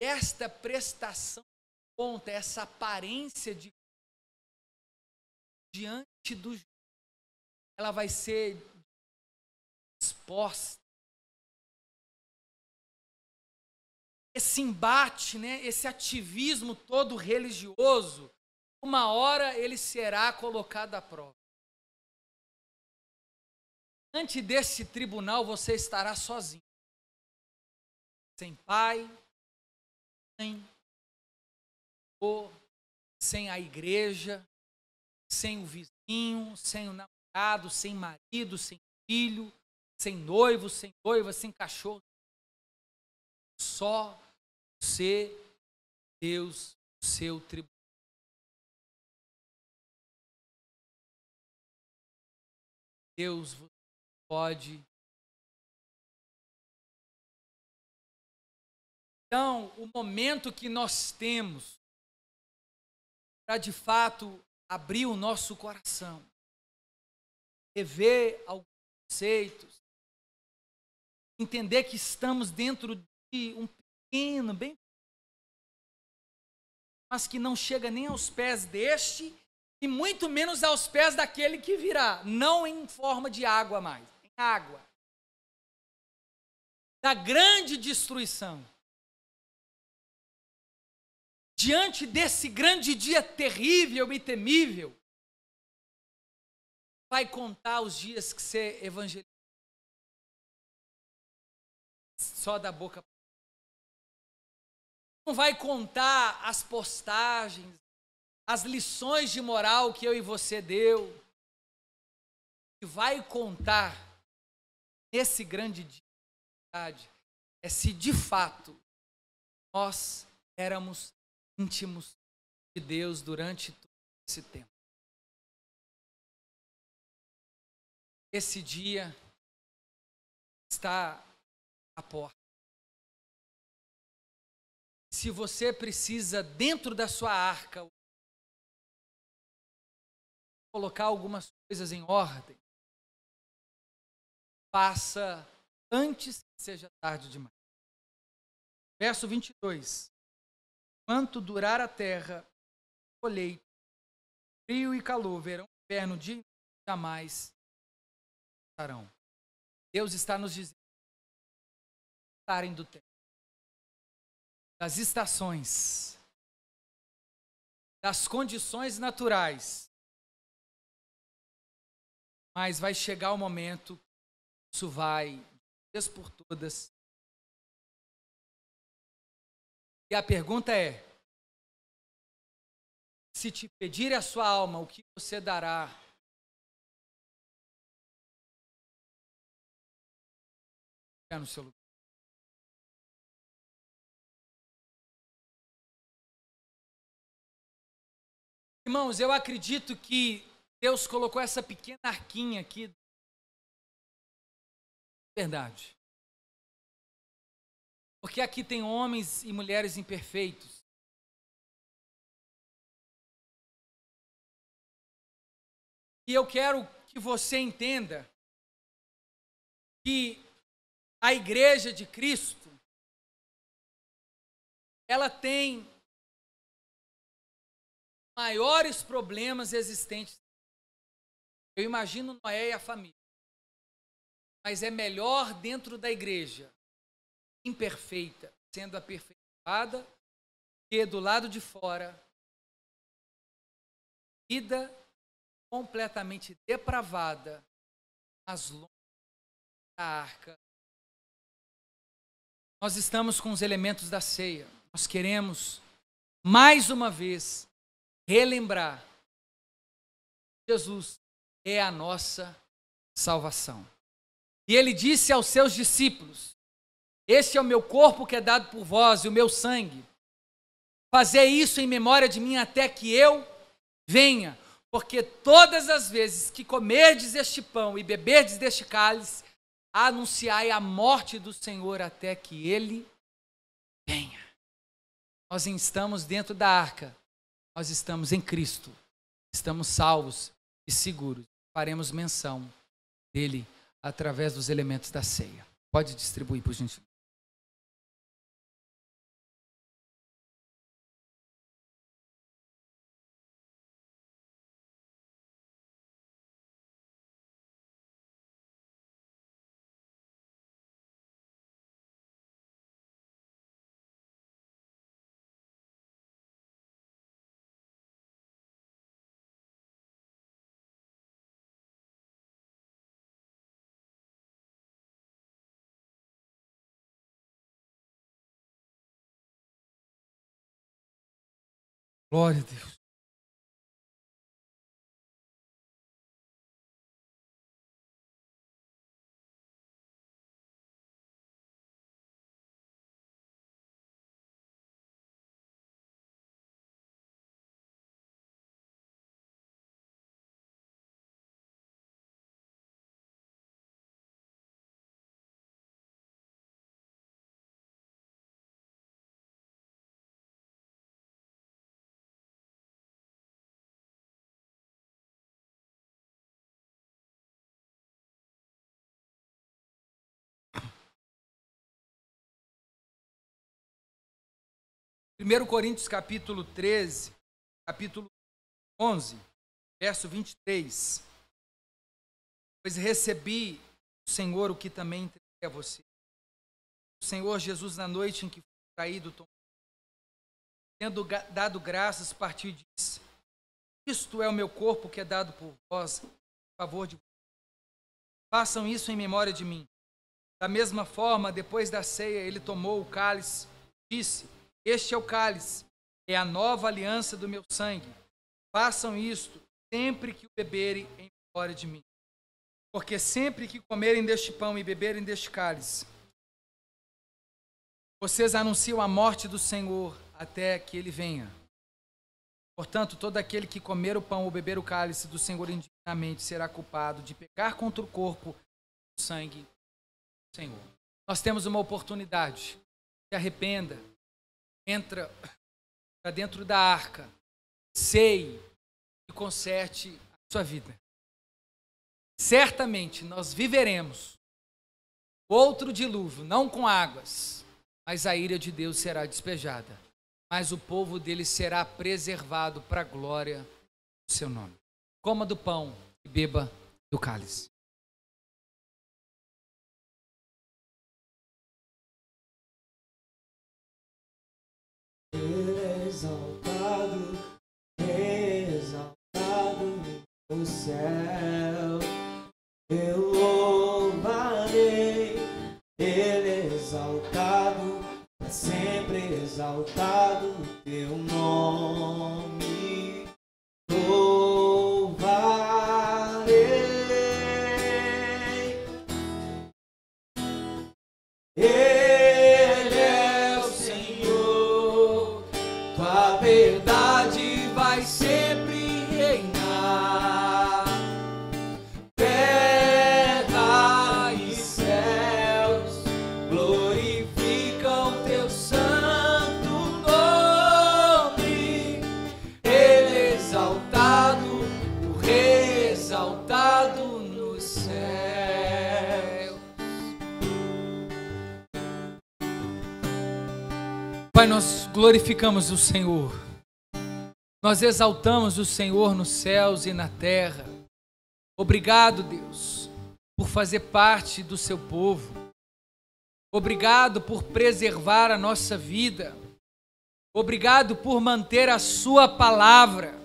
Esta prestação de conta, essa aparência de diante do juiz, ela vai ser exposta. Esse embate, né, esse ativismo todo religioso, uma hora ele será colocado à prova. Diante desse tribunal você estará sozinho. Sem pai, mãe, ou sem a igreja, sem o vizinho, sem o namorado, sem marido, sem filho, sem noivo, sem noiva, sem cachorro. Só você, Deus, o seu tribunal. Deus pode. Então, o momento que nós temos para de fato abrir o nosso coração, rever alguns conceitos, entender que estamos dentro de um pequeno, bem, mas que não chega nem aos pés deste, e muito menos aos pés daquele que virá, não em forma de água mais, em água, da grande destruição. Diante desse grande dia terrível e temível, vai contar os dias que você evangelizou só da boca. Não vai contar as postagens, as lições de moral que eu e você deu. E vai contar nesse grande dia é se de fato nós éramos íntimos de Deus durante todo esse tempo. Esse dia está à porta. Se você precisa, dentro da sua arca, colocar algumas coisas em ordem, faça antes que seja tarde demais. Verso 22. Quanto durar a terra, colheita, frio e calor, verão e inverno, dia e noite, jamais estarão. Deus está nos dizendo estarem do tempo, das estações, das condições naturais. Mas vai chegar o momento que isso vai, de vez por todas. E a pergunta é: se te pedir a sua alma, o que você dará? No seu lugar. Irmãos, eu acredito que Deus colocou essa pequena arquinha aqui. Verdade. Porque aqui tem homens e mulheres imperfeitos. E eu quero que você entenda que a igreja de Cristo, ela tem maiores problemas existentes. Eu imagino Noé e a família. Mas é melhor dentro da igreja, imperfeita, sendo aperfeiçoada, que do lado de fora, vida completamente depravada, mas longe da arca. Nós estamos com os elementos da ceia. Nós queremos, mais uma vez, relembrar que Jesus é a nossa salvação. E ele disse aos seus discípulos: este é o meu corpo que é dado por vós e o meu sangue. Fazei isso em memória de mim até que eu venha. Porque todas as vezes que comerdes este pão e beberdes deste cálice, anunciai a morte do Senhor até que ele venha. Nós estamos dentro da arca. Nós estamos em Cristo. Estamos salvos e seguros. Faremos menção dele através dos elementos da ceia. Pode distribuir, por gentileza. Glória a Deus. 1 Coríntios capítulo 13, capítulo 11, verso 23. Pois recebi do Senhor o que também entreguei a você. O Senhor Jesus, na noite em que foi traído, tendo dado graças, partiu e disse: isto é o meu corpo que é dado por vós, em favor de vós. Façam isso em memória de mim. Da mesma forma, depois da ceia, ele tomou o cálice e disse: este é o cálice, é a nova aliança do meu sangue. Façam isto sempre que o beberem em memória de mim. Porque sempre que comerem deste pão e beberem deste cálice, vocês anunciam a morte do Senhor até que ele venha. Portanto, todo aquele que comer o pão ou beber o cálice do Senhor indignamente será culpado de pecar contra o corpo e o sangue do Senhor. Nós temos uma oportunidade. Se arrependa, entra para dentro da arca, ceie e conserte a sua vida. Certamente nós viveremos outro dilúvio, não com águas, mas a ira de Deus será despejada. Mas o povo dele será preservado para a glória do seu nome. Coma do pão e beba do cálice.
Exaltado no céu, eu louvarei. Ele é exaltado, para sempre exaltado, teu nome louvarei. Ele é o Senhor, tua verdade vai sempre reinar. Terra e céus glorificam teu santo nome. Ele é exaltado, o Rei exaltado no céu.
Pai, nós glorificamos o Senhor. Nós exaltamos o Senhor nos céus e na terra. Obrigado, Deus, por fazer parte do seu povo. Obrigado por preservar a nossa vida. Obrigado por manter a sua palavra,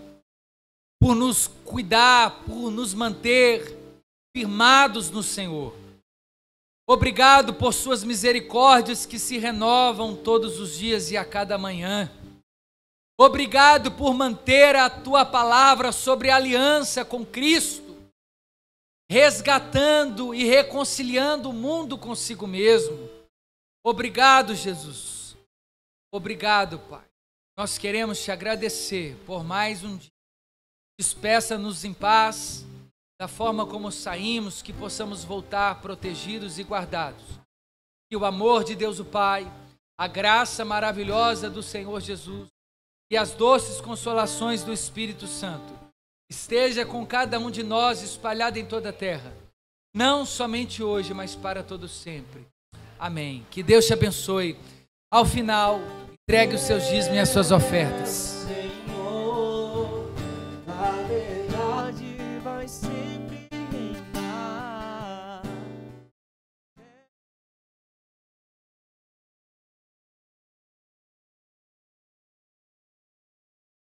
por nos cuidar, por nos manter firmados no Senhor. Obrigado por suas misericórdias que se renovam todos os dias e a cada manhã. Obrigado por manter a tua palavra sobre a aliança com Cristo, resgatando e reconciliando o mundo consigo mesmo. Obrigado, Jesus. Obrigado, Pai. Nós queremos te agradecer por mais um dia. Despeça-nos em paz, da forma como saímos, que possamos voltar protegidos e guardados. Que o amor de Deus o Pai, a graça maravilhosa do Senhor Jesus e as doces consolações do Espírito Santo esteja com cada um de nós espalhado em toda a terra, não somente hoje, mas para todo sempre. Amém. Que Deus te abençoe. Ao final, entregue os seus dízimos e as suas ofertas.